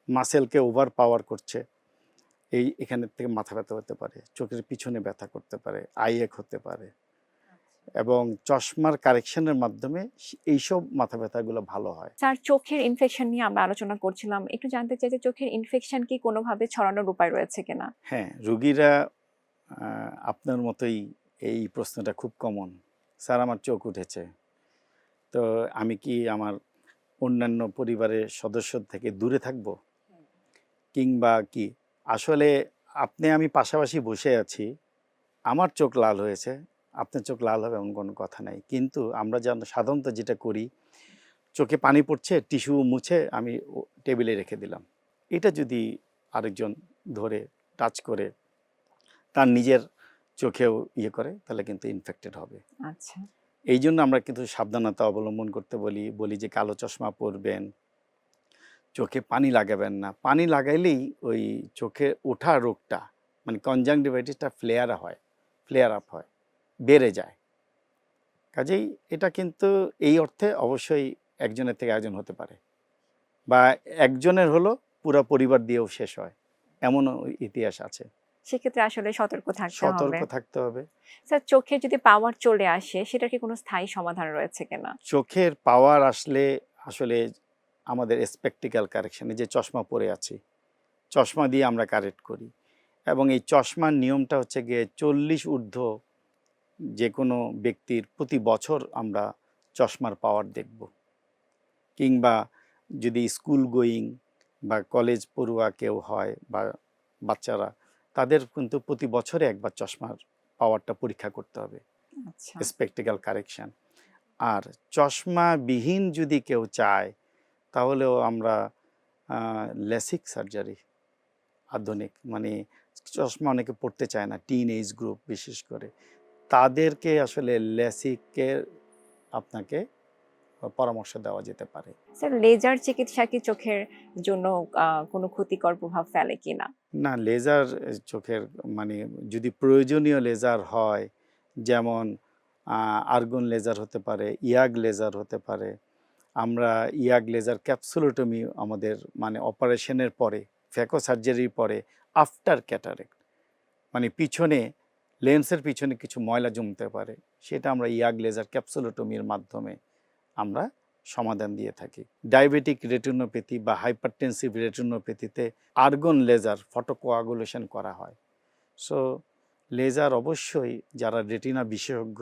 মাসেলকে ওভার পাওয়ার করছে। এখানের থেকে মাথা ব্যথা হতে পারে, চোখের পিছনে ব্যথা করতে পারে, আইয়েক হতে পারে, এবং চশমার কারেকশনের মাধ্যমে এইসব মাথা ব্যথাগুলো ভালো হয়।
স্যার, চোখের ইনফেকশন নিয়ে আমরা আলোচনা করছিলাম। একটু জানতে চাই যে চোখের ইনফেকশন কি কোনোভাবে ছড়ানোর উপায় রয়েছে কিনা?
হ্যাঁ, রোগীরা আপনার মতোই এই প্রশ্নটা খুব কমন। স্যার, আমার চোখ উঠেছে, তো আমি কি আমার অন্যান্য পরিবারের সদস্য থেকে দূরে থাকব, কিংবা কি? আসলে আমি পাশাপাশি বসে আছি, আমার চোখ লাল হয়েছে, আপনার চোখ লাল হবে এমন কোনো কথা নাই। কিন্তু আমরা সাধারণত যেটা করি, চোখে পানি পড়ছে, টিস্যু মুছে আমি টেবিলে রেখে দিলাম। এটা যদি আরেকজন ধরে টাচ করে তার নিজের চোখেও ইয়ে করে, তাহলে কিন্তু ইনফেক্টেড হবে।
আচ্ছা।
এই জন্য আমরা কিন্তু সাবধানতা অবলম্বন করতে বলি যে কালো চশমা পরবেন, চোখে পানি লাগাবেন না। পানি লাগাইলেই ওই চোখে ওঠা রোগটা, মানে কনজাংটিভাইটিসটা ফ্লেয়ার আপ হয়, বেড়ে যায়। কাজেই এটা কিন্তু এই অর্থে অবশ্যই একজনের থেকে একজন হতে পারে, বা একজনের হলো পুরো পরিবার দিয়েও শেষ হয়, এমনও ইতিহাস আছে।
সেক্ষেত্রে আসলে সতর্ক থাকতে হবে।
সতর্ক থাকতে হবে।
স্যার, চোখের যদি পাওয়ার চলে আসে, সেটার কি কোনো স্থায়ী সমাধান রয়েছে কিনা?
চোখের পাওয়ার আসলে আসলে আমাদের স্পেকটিক্যাল কারেকশানে যে চশমা পরে আছি, চশমা দিয়ে আমরা কারেক্ট করি, এবং এই চশমার নিয়মটা হচ্ছে গিয়ে 40 ঊর্ধ্ব যে কোনো ব্যক্তির প্রতি বছর আমরা চশমার পাওয়ার দেখব, কিংবা যদি স্কুল গোয়িং বা কলেজ পড়ুয়া কেউ হয় বা বাচ্চারা, তাদের কিন্তু প্রতি বছরে একবার চশমার পাওয়ারটা পরীক্ষা করতে হবে,
আচ্ছা।
Spectacled correction. আর চশমাবিহীন যদি কেউ চায়, তাহলেও আমরা লেসিক সার্জারি, আধুনিক, মানে চশমা অনেকে পড়তে চায় না, টিন এজ গ্রুপ বিশেষ করে, তাদেরকে আসলে লেসিকের আপনাকে পরামর্শ দেওয়া যেতে পারে।
স্যার, লেজার চিকিৎসা কি চোখের জন্য কোনো ক্ষতিকর প্রভাব ফেলে কিনা?
না, লেজার চোখের, মানে যদি প্রয়োজনীয় লেজার হয়, যেমন আর্গন লেজার হতে পারে, ইয়াগ লেজার হতে পারে। আমরা ইয়াগ লেজার ক্যাপসুলোটমি আমাদের, মানে অপারেশনের পরে, ফ্যাকো সার্জারির পরে, আফটার ক্যাটারেক্ট, মানে পিছনে লেন্সের পিছনে কিছু ময়লা জমতে পারে, সেটা আমরা ইয়াগ লেজার ক্যাপসুলোটমির মাধ্যমে আমরা সমাধান দিয়ে থাকি। ডায়াবেটিক রেটিনোপ্যাথি বা হাইপারটেনসিভ রেটিনোপ্যাথিতে আর্গন লেজার ফটোকোয়াগুলেশন করা হয়। সো লেজার অবশ্যই যারা রেটিনা বিশেষজ্ঞ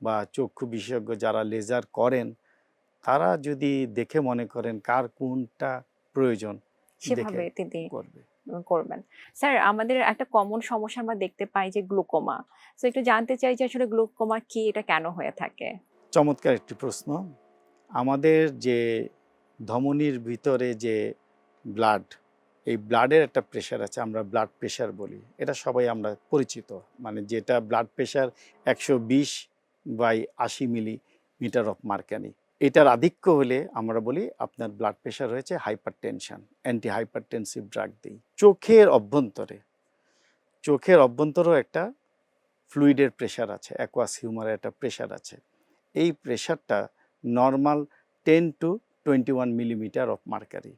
বা চক্ষু বিশেষজ্ঞ যারা লেজার করেন, তারা যদি দেখে মনে করেন কার কোনটা প্রয়োজন,
সেভাবে
দেখে
তিনি
করবে।
করবেন। স্যার, আমাদের একটা কমন সমস্যা আমরা দেখতে পাই যে গ্লুকোমা। সো একটু জানতে চাই যে আসলে গ্লুকোমা কি, এটা কেন হয়ে থাকে?
চমৎকার একটি প্রশ্ন। আমাদের যে ধমনীর ভিতরে যে ব্লাড, এই ব্লাডের একটা প্রেশার আছে, আমরা ব্লাড প্রেশার বলি, এটা সবাই আমরা পরিচিত, মানে যেটা blood pressure 120/80 millimetre of mercury. এটার আধিক্য হলে আমরা বলি আপনার ব্লাড প্রেশার হয়েছে hyper tension, anti hypertensive drug দিই। চোখের অভ্যন্তরেও একটা ফ্লুইডের প্রেশার আছে, অ্যাকুয়াস হিউমারের একটা প্রেশার আছে। এই প্রেশারটা normal 10 to 21 millimetre of mercury.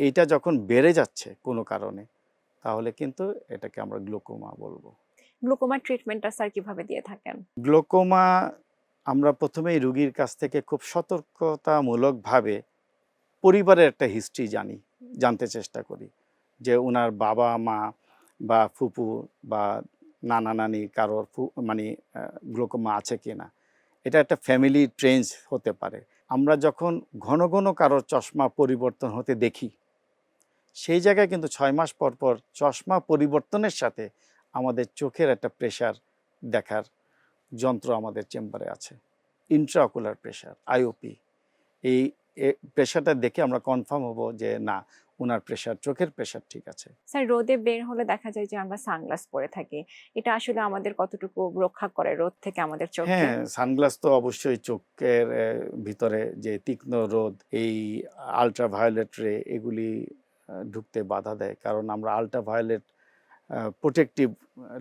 এইটা যখন বেড়ে যাচ্ছে কোনো কারণে, তাহলে কিন্তু এটাকে আমরা গ্লোকোমা বলবো।
গ্লুকোমার ট্রিটমেন্টটা স্যার কিভাবে দিয়ে থাকেন?
গ্লোকোমা আমরা প্রথমেই রুগীর কাছ থেকে খুব সতর্কতামূলকভাবে পরিবারের একটা হিস্ট্রি জানতে চেষ্টা করি, যে ওনার বাবা মা বা ফুপু বা নানা নানি কারোর মানে গ্লোকোমা আছে কিনা। এটা একটা ফ্যামিলি ট্রেন্স হতে পারে। আমরা যখন ঘন ঘন কারোর চশমা পরিবর্তন হতে দেখি, সেই জায়গায় কিন্তু 6 মাস পর পর চশমা পরিবর্তনের সাথে আমাদের চোখের একটা প্রেশার দেখার যন্ত্র আমাদের চেম্বারে আছে, ইন্ট্রাঅকুলার প্রেশার, আইওপি। এই প্রেশারটা দেখে আমরা কনফার্ম হব যে না, ওনার প্রেশার, চোখের প্রেশার ঠিক আছে।
স্যার, রোদে বের হলে দেখা যায় যে আমরা সানগ্লাস পরে থাকি। এটা আসলে আমাদের কতটুকু রক্ষা করে রোদ থেকে আমাদের চোখকে?
হ্যাঁ, সানগ্লাস তো অবশ্যই চোখের ভিতরে যে তীক্ষ্ণ রোদ, এই আল্ট্রাভায়োলেট রে এগুলি ঢুকতে বাধা দেয়, কারণ আমরা আল্ট্রাভায়োলেট প্রোটেক্টিভ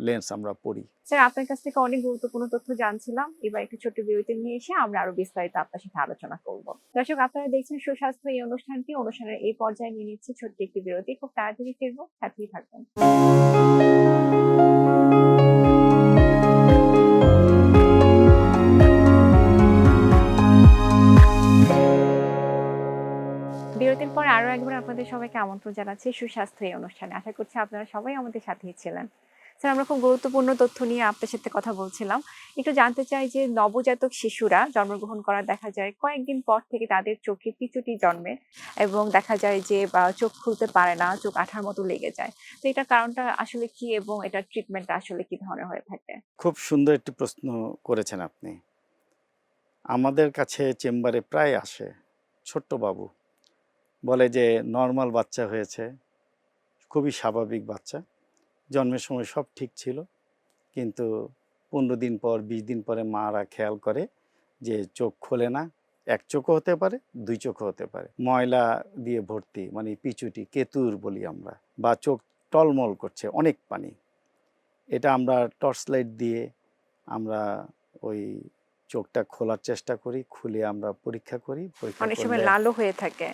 লেন্স আমরা পরি।
স্যার, আপনার কাছ থেকে অনেক গুরুত্বপূর্ণ তথ্য জানছিলাম। এবার একটু ছোট্ট বিরতি নিয়ে এসে আমরা আরো বিস্তারিত আপনার সাথে আলোচনা করব। দর্শক, আপনারা দেখছেন সুস্বাস্থ্য এই অনুষ্ঠানটি। অনুষ্ঠানের এই পর্যায়ে নিয়ে নিচ্ছি ছোট্ট একটি বিরতি। খুব তাড়াতাড়ি ফিরবো, সাথেই থাকবেন। বিরতির পর আরো একবার আপনাদের সবাইকে আমন্ত্রণ জানাচ্ছি সুস্বাস্থ্য এই অনুষ্ঠানে। আশা করছি আপনারা সবাই আমাদের সাথেই ছিলেন। স্যার, আমরা খুব গুরুত্বপূর্ণ তথ্য নিয়ে আপনার সাথে কথা বলছিলাম। একটু জানতে চাই যে নবজাতক শিশুরা জন্মগ্রহণ করার দেখা যায় কয়েকদিন পর থেকে তাদের চোখে পিচুটি জন্মে এবং দেখা যায় যে চোখ খুলতে পারে না, চোখ আঠার মতো লেগে যায়। তো এটার কারণটা আসলে কি এবং এটার ট্রিটমেন্টটা আসলে কি ধরনের হয়ে থাকে?
খুব সুন্দর একটি প্রশ্ন করেছেন আপনি। আমাদের কাছে চেম্বারে প্রায় আসে ছোট্ট বাবু, বলে যে নর্মাল বাচ্চা হয়েছে, খুবই স্বাভাবিক বাচ্চা, জন্মের সময় সব ঠিক ছিল, কিন্তু 15 দিন পর 20 দিন পরে মারা খেয়াল করে যে চোখ খোলে না। এক চোখও হতে পারে, দুই চোখও হতে পারে, ময়লা দিয়ে ভর্তি, মানে পিচুটি, কেতুর বলি আমরা, বা চোখ টলমল করছে, অনেক পানি। এটা আমরা টর্চ লাইট দিয়ে আমরা ওই চোখটা খোলার চেষ্টা করি, খুলে আমরা পরীক্ষা করি। পরীক্ষা
অনেক সময়
করলে
লালও হয়ে থাকে।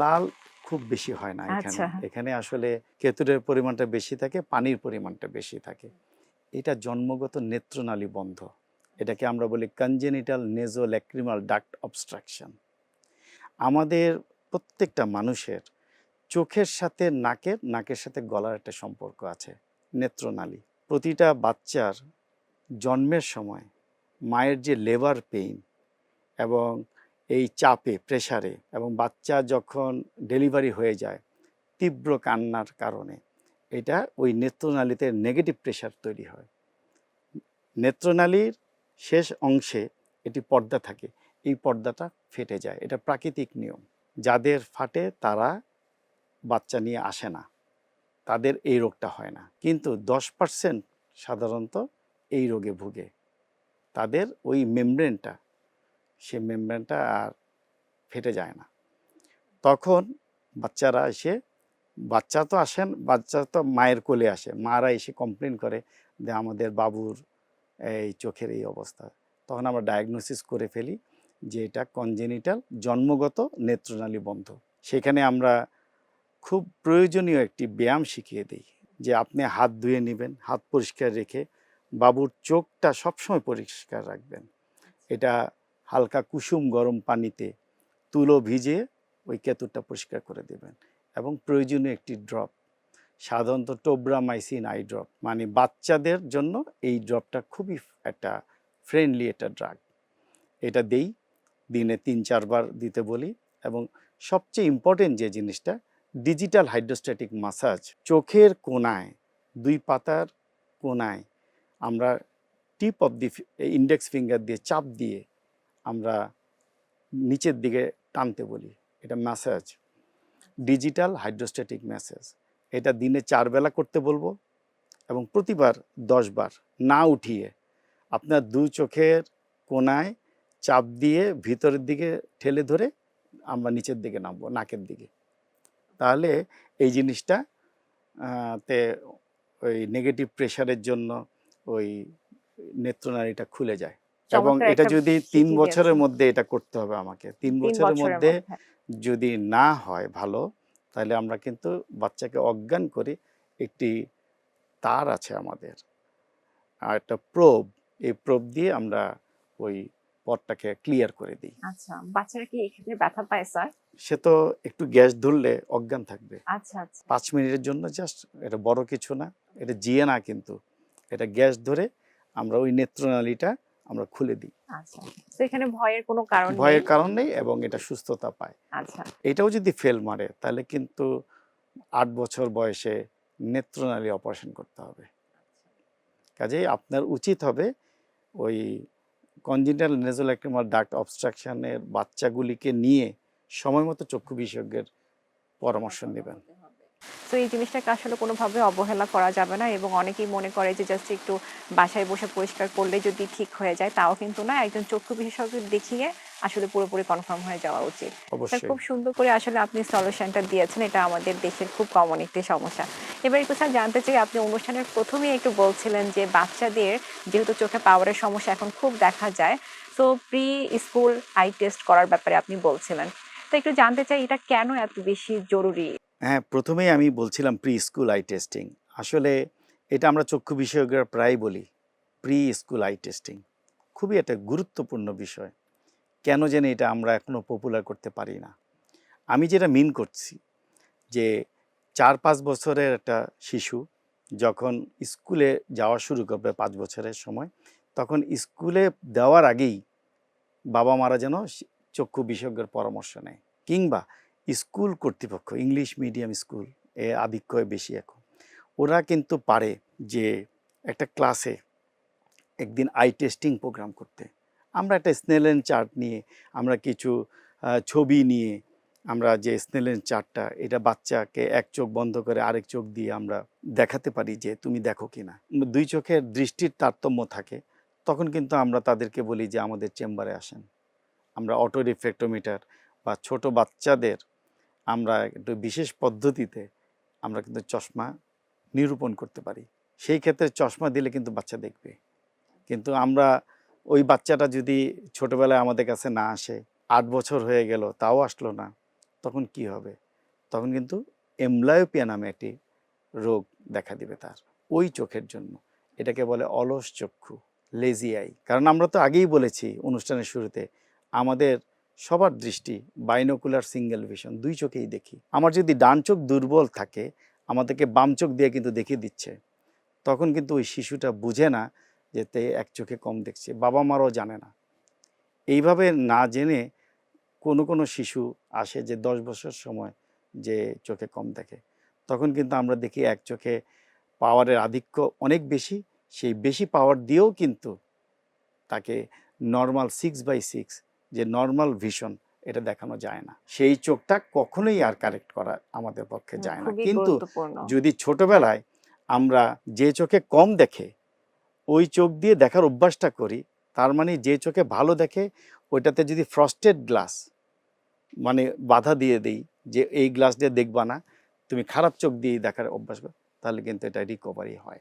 লাল খুব বেশি হয় না এখানে।
আচ্ছা।
এখানে আসলে কেতুরের পরিমাণটা বেশি থাকে, পানির পরিমাণটা বেশি থাকে। এটা জন্মগত নেত্রনালী বন্ধ। এটাকে আমরা বলি কনজেনিটাল নেজোল্যাক্রিমাল ডাক্ট অবস্ট্রাকশন। আমাদের প্রত্যেকটা মানুষের চোখের সাথে নাকের, নাকের সাথে গলার একটা সম্পর্ক আছে, নেত্রনালী। প্রতিটা বাচ্চার জন্মের সময় মায়ের যে লেবার পেইন এবং এই চাপে, প্রেসারে, এবং বাচ্চা যখন ডেলিভারি হয়ে যায় তীব্র কান্নার কারণে, এটা ওই নেত্রনালীতে নেগেটিভ প্রেসার তৈরি হয়। নেত্রনালীর শেষ অংশে এটি পর্দা থাকে, এই পর্দাটা ফেটে যায়, এটা প্রাকৃতিক নিয়ম। যাদের ফাটে তারা বাচ্চা নিয়ে আসে না, তাদের এই রোগটা হয় না, কিন্তু 10% সাধারণত এই রোগে ভুগে। তাদের ওই মেমব্রেনটা, সে মেমব্রেনটা আর ফেটে যায় না। তখন বাচ্চারা এসে, বাচ্চা তো আসেন, বাচ্চা তো মায়ের কোলে আসে, মারা এসে কমপ্লেন করে যে আমাদের বাবুর এই চোখের এই অবস্থা। তখন আমরা ডায়াগনোসিস করে ফেলি যে এটা কনজেনিটাল, জন্মগত নেত্রনালী বন্ধ। সেখানে আমরা খুব প্রয়োজনীয় একটি ব্যায়াম শিখিয়ে দিই, যে আপনি হাত ধুয়ে নেবেন, হাত পরিষ্কার রেখে বাবুর চোখটা সবসময় পরিষ্কার রাখবেন। এটা হালকা কুসুম গরম পানিতে তুলো ভিজিয়ে ওই কেতুরটা পরিষ্কার করে দেবেন, এবং প্রয়োজনীয় একটি ড্রপ, সাধারণত টোব্রামাইসিন আই ড্রপ, মানে বাচ্চাদের জন্য এই ড্রপটা খুবই একটা ফ্রেন্ডলি একটা ড্রাগ। এটা দেই, দিনে 3-4 বার দিতে বলি। এবং সবচেয়ে ইম্পর্টেন্ট যে জিনিসটা, ডিজিটাল হাইড্রোস্ট্যাটিক মাসাজ, চোখের কোণায়, 2 পাতার কোণায় আমরা tip of the index finger দিয়ে চাপ দিয়ে আমরা নিচের দিকে টানতে বলি, এটা ম্যাসাজ, ডিজিটাল হাইড্রোস্ট্যাটিক ম্যাসাজ। এটা দিনে 4 বেলা করতে বলবো, এবং প্রতিবার 10 বার না উঠিয়ে আপনার 2 চোখের কোণায় চাপ দিয়ে ভিতরের দিকে ঠেলে ধরে আমরা নিচের দিকে নামবো, নাকের দিকে। তাহলে এই জিনিসটা তে ওই নেগেটিভ প্রেশারের জন্য ওই নেত্রনালীটা খুলে যায়। এবং
চমৎকার
এটা
একটা
যদি 3
শিখিয়ে
বছরের
দিয়েছেন।
মধ্যে এটা করতে হবে আমাকে। 3
3
বছরের
বছরের
মধ্যে
মধ্যে।
যদি না হয় ভালো, তাহলে আমরা কিন্তু বাচ্চাকে অজ্ঞান করি। একটি তার আছে আমাদের, আর একটা প্রোব, এই প্রোব দিয়ে আমরা ওই পথটাকে ক্লিয়ার করে দিই।
আচ্ছা, বাচ্চারা কি এক্ষেত্রে ব্যথা পায় স্যার?
সে তো একটু গ্যাস ধরলে অজ্ঞান থাকবে।
আচ্ছা, আচ্ছা।
5 মিনিটের জন্য জাস্ট, এটা বড় কিছু না, এটা জিয়ে না, কিন্তু এটা গ্যাস ধরে আমরা ওই নেত্রনালীটা আমরা খুলে দিই।
আচ্ছা। তো এখানে ভয়ের কোনো কারণ নেই।
ভয়ের কারণ নেই, এবং এটা সুস্থতা পায়।
আচ্ছা।
এটাও যদি ফেল মারে তাহলে কিন্তু 8 বছর বয়সে নেত্রনালী অপারেশন করতে হবে। কাজেই আপনার উচিত হবে ওই কনজেনিটাল নেজোল্যাক্রিমাল ডাক্ট অবস্ট্রাকশনের বাচ্চাগুলিকে নিয়ে সময় মতো চক্ষু বিশেষজ্ঞের পরামর্শ নেবেন।
তো এই জিনিসটাকে আসলে কোনোভাবে অবহেলা করা যাবে না এবং অনেকেই মনে করে যে জাস্ট একটু বাসায় বসে পরিষ্কার করলে যদি ঠিক হয়ে যায়, তাও কিন্তু না, একজন চক্ষু বিশেষজ্ঞ দেখিয়ে আসলে পুরোপুরি কনফার্ম হয়ে যাওয়া উচিত। স্যার,
অবশ্যই।
খুব সুন্দর করে আসলে আপনি সলিউশনটা দিয়েছেন, এটা আমাদের দেশের খুব কমন একটি সমস্যা। এবার একটু স্যার জানতে চাই, আপনি অনুষ্ঠানের প্রথমেই একটু বলছিলেন যে বাচ্চাদের যেহেতু চোখে পাওয়ারের সমস্যা এখন খুব দেখা যায়, তো প্রি স্কুল আই টেস্ট করার ব্যাপারে আপনি বলছিলেন। তো একটু জানতে চাই এটা কেন এত বেশি জরুরি?
হ্যাঁ, প্রথমেই আমি বলছিলাম প্রি স্কুল আই টেস্টিং। আসলে এটা আমরা চক্ষু বিশেষজ্ঞরা প্রায় বলি, প্রি স্কুল আই টেস্টিং। খুবই একটা গুরুত্বপূর্ণ বিষয়। কেন জানি এটা আমরা এখনো পপুলার করতে পারি না। আমি যেটা মিন করছি যে 4-5 বছরের একটা শিশু যখন স্কুলে যাওয়া শুরু করবে 5 বছরের সময়, তখন স্কুলে দেওয়ার আগেই বাবা মারা যেন চক্ষু বিশেষজ্ঞের পরামর্শ নেয়, কিংবা স্কুল কর্তৃপক্ষ, ইংলিশ মিডিয়াম স্কুল এ আধিক্য বেশি এখন, ওরা কিন্তু পারে যে একটা ক্লাসে একদিন আই টেস্টিং প্রোগ্রাম করতে। আমরা একটা স্নেলেন চার্ট নিয়ে, আমরা কিছু ছবি নিয়ে, আমরা যে স্নেলেন চার্টটা, এটা বাচ্চাকে এক চোখ বন্ধ করে আরেক চোখ দিয়ে আমরা দেখাতে পারি যে তুমি দেখো কি না। 2 চোখের দৃষ্টির তারতম্য থাকে, তখন কিন্তু আমরা তাদেরকে বলি যে আমাদের চেম্বারে আসেন। আমরা অটো রিফ্র্যাক্টোমিটার বা ছোট বাচ্চাদের আমরা একটু বিশেষ পদ্ধতিতে আমরা কিন্তু চশমা নিরূপণ করতে পারি। সেই ক্ষেত্রে চশমা দিলে কিন্তু বাচ্চা দেখবে। কিন্তু আমরা ওই বাচ্চাটা যদি ছোটবেলায় আমাদের কাছে না আসে, 8 বছর হয়ে গেল তাও আসলো না, তখন কি হবে? তখন কিন্তু এমব্লায়োপিয়া নামে একটি রোগ দেখা দিবে তার ওই চোখের জন্য। এটাকে বলে অলস চক্ষু, লেজি আই। কারণ আমরা তো আগেই বলেছি অনুষ্ঠানের শুরুতে, আমাদের সবার দৃষ্টি বাইনোকুলার সিঙ্গেল ভিশন, 2 চোখেই দেখি। আমার যদি ডান চোখ দুর্বল থাকে, আমাদেরকে বাম চোখ দিয়ে কিন্তু দেখিয়ে দিচ্ছে, তখন কিন্তু ওই শিশুটা বুঝে না যে তে এক চোখে কম দেখছে, বাবা মারাও জানে না। এইভাবে না জেনে কোনো শিশু আসে যে 10 বছর সময় যে চোখে কম দেখে, তখন কিন্তু আমরা দেখি এক চোখে পাওয়ারের আধিক্য অনেক বেশি, সেই বেশি পাওয়ার দিয়েও কিন্তু তাকে নর্মাল 6/6 যে নর্মাল ভিশন, এটা দেখানো যায় না। সেই চোখটা কখনোই আর কারেক্ট করা আমাদের পক্ষে যায় না।
খুবই
কিন্তু
গুরুত্বপূর্ণ।
যদি ছোটবেলায় আমরা যে চোখে কম দেখে ওই চোখ দিয়ে দেখার অভ্যাসটা করি, তার মানে যে চোখে ভালো দেখে ওইটাতে যদি ফ্রস্টেড গ্লাস মানে বাধা দিয়ে দেই যে এই গ্লাস দিয়ে দেখবা না, তুমি খারাপ চোখ দিয়ে দেখার অভ্যাস করো, তাহলে কিন্তু এটা রিকভারি হয়।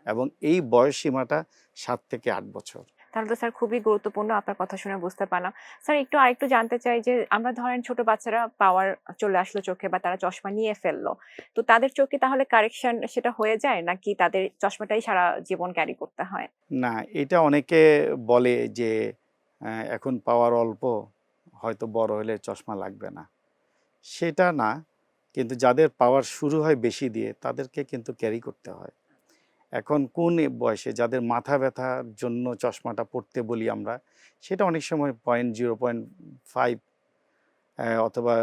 এবং এই বয়স সীমাটা 7 থেকে 8 বছর।
তাহলে তো স্যার খুবই গুরুত্বপূর্ণ, আপনার কথা শুনে বুঝতে পারলাম। স্যার, একটু আরেকটু জানতে চাই যে আমরা ধরেন ছোট বাচ্চারা পাওয়ার চলে আসলো চোখে বা তারা চশমা নিয়ে ফেললো, তো তাদের চোখে তাহলে কারেকশন সেটা হয়ে যায় নাকি তাদের চশমাটাই সারা জীবন ক্যারি করতে হয়?
না, এটা অনেকে বলে যে এখন পাওয়ার অল্প, হয়তো বড় হলে চশমা লাগবে না। সেটা না, কিন্তু যাদের পাওয়ার শুরু হয় বেশি দিয়ে তাদেরকে কিন্তু ক্যারি করতে হয়। এখন কোন বয়সে যাদের মাথা ব্যথার জন্য চশমাটা পড়তে বলি আমরা, সেটা অনেক সময় 0.5 অথবা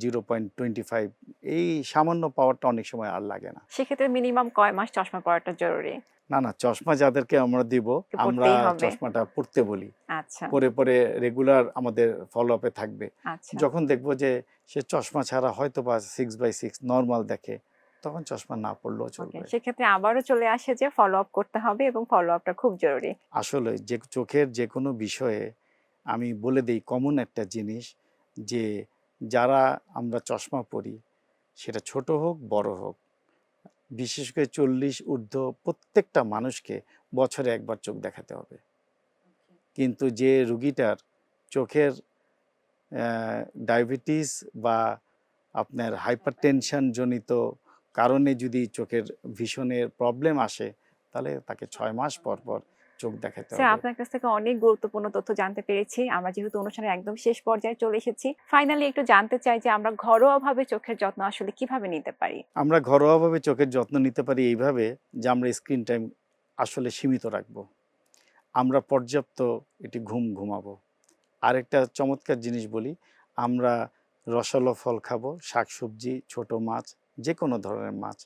0.25, এই সামান্য পাওয়ারটা অনেক সময় আর লাগে না।
সেক্ষেত্রে মিনিমাম কয় মাস চশমা পরাটা জরুরি?
না, না, চশমা যাদেরকে আমরা দিব, আমরা
পড়তেই হবে।
চশমাটা পড়তে বলি।
আচ্ছা,
পরে রেগুলার আমাদের ফলো আপে থাকবে।
আচ্ছা।
যখন দেখব যে সে চশমা ছাড়া হয়তো বা 6/6 নরমাল দেখে, তখন চশমা না পড়লেও
ওকে,
চলবে।
সেক্ষেত্রে আবারও চলে আসে যে ফলো আপ করতে হবে এবং ফলো আপটা খুব জরুরি।
আসলে যে চোখের যে কোনো বিষয়ে আমি বলে দেই কমন একটা জিনিস, যে যারা আমরা চশমা পরি, সেটা ছোট হোক বড় হোক, বিশেষ করে 40 ঊর্ধ্ব প্রত্যেকটা মানুষকে বছরে একবার চোখ দেখাতে হবে। কিন্তু যে রুগীটার চোখের ডায়াবেটিস বা আপনার হাইপারটেনশন জনিত কারণে যদি চোখের ভিশনের প্রবলেম আসে, তাহলে তাকে 6 মাস পর পর চোখ দেখাতে
স্যার,
হবে।
আপনার কাছ থেকে অনেক গুরুত্বপূর্ণ তথ্য জানতে পেরেছি। আমরা যেহেতু অনুষ্ঠানের একদম শেষ পর্যায়ে চলে এসেছি, ফাইনালি একটু জানতে চাই যে আমরা ঘরোয়াভাবে চোখের যত্ন আসলে কিভাবে নিতে পারি?
আমরা ঘরোয়াভাবে চোখের যত্ন নিতে পারি এইভাবে, যে আমরা স্ক্রিন টাইম আসলে সীমিত রাখবো, আমরা পর্যাপ্ত একটি ঘুমাবো। আরেকটা চমৎকার জিনিস বলি, আমরা রসালো ফল খাবো, শাকসবজি, ছোট মাছ, যে কোনো ধরনের মাছ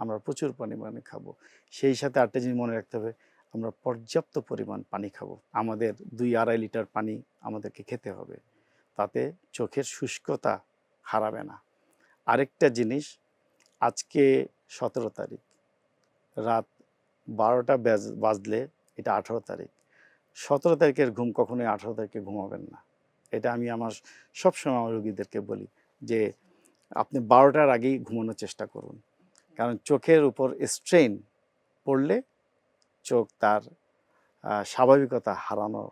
আমরা প্রচুর পরিমাণে খাবো। সেই সাথে আরেকটা জিনিস মনে রাখতে হবে, আমরা পর্যাপ্ত পরিমাণ পানি খাবো। আমাদের 2-2.5 লিটার পানি আমাদেরকে খেতে হবে। তাতে চোখের শুষ্কতা হারাবে না। আরেকটা জিনিস, আজকে 17 তারিখ, রাত 12টা বাজলে এটা 18 তারিখ। 17 তারিখের ঘুম কখনোই 18 তারিখে ঘুমাবেন না। এটা আমি আমার সবসময় আমার রোগীদেরকে বলি যে আপনি 12টার আগেই ঘুমানোর চেষ্টা করুন, কারণ চোখের উপর স্ট্রেন পড়লে চোখ তার স্বাভাবিকতা হারানো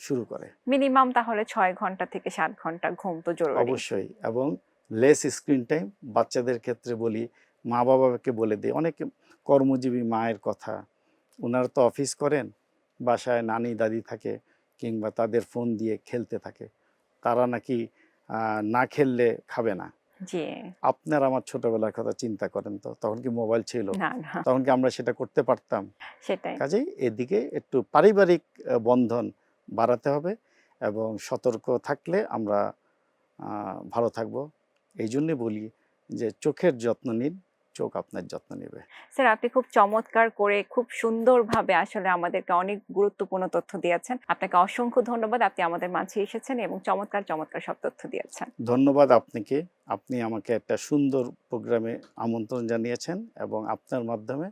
শুরু করে।
মিনিমাম তাহলে 6 ঘন্টা থেকে 7 ঘন্টা ঘুম তো জরুরি।
অবশ্যই, এবং লেস স্ক্রিন টাইম। বাচ্চাদের ক্ষেত্রে বলি, মা বাবাকে বলে দিই, অনেক কর্মজীবী মায়ের কথা, ওনারা তো অফিস করেন, বাসায় নানি দাদি থাকে কিংবা তাদের ফোন দিয়ে খেলতে থাকে, তারা নাকি না খেললে খাবে না।
জি,
আপনার আমার ছোটবেলার কথা চিন্তা করেন তো, তখন কি মোবাইল ছিল?
না না,
তখন কি আমরা সেটা করতে পারতাম?
সেটাই।
কাজেই এদিকে একটু পারিবারিক বন্ধন বাড়াতে হবে, এবং সতর্ক থাকলে আমরা ভালো থাকব। এই জন্যে বলি যে চোখের যত্ন নিন, চোখ আপনার যত্ন নেবে।
স্যার, আপনি খুব চমৎকার করে খুব সুন্দরভাবে আসলে আমাদেরকে অনেক গুরুত্বপূর্ণ তথ্য দিয়েছেন। আপনাকে অসংখ্য ধন্যবাদ। আপনি আমাদের মাঝে এসেছেন এবং চমৎকার চমৎকার সব তথ্য দিয়েছেন।
ধন্যবাদ আপনাকে। আপনি আমাকে একটা সুন্দর প্রোগ্রামে আমন্ত্রণ জানিয়েছেন, এবং আপনার মাধ্যমে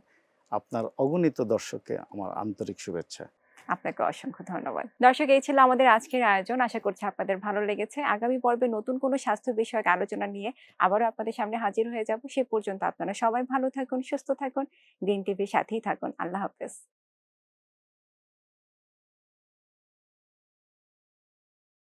আপনার অগণিত দর্শককে আমার আন্তরিক শুভেচ্ছা।
আপনাকে অসংখ্য ধন্যবাদ। দর্শক, এই ছিল আমাদের আজকের আয়োজন। আশা করছি আপনাদের ভালো লেগেছে। আগামী পর্বে নতুন কোনো স্বাস্থ্য বিষয়ক আলোচনা নিয়ে আবারও আপনাদের সামনে হাজির হয়ে যাব। সে পর্যন্ত আপনারা সবাই ভালো থাকুন, সুস্থ থাকুন, গ্রিন টিভির সাথেই থাকুন। আল্লাহ হাফেজ।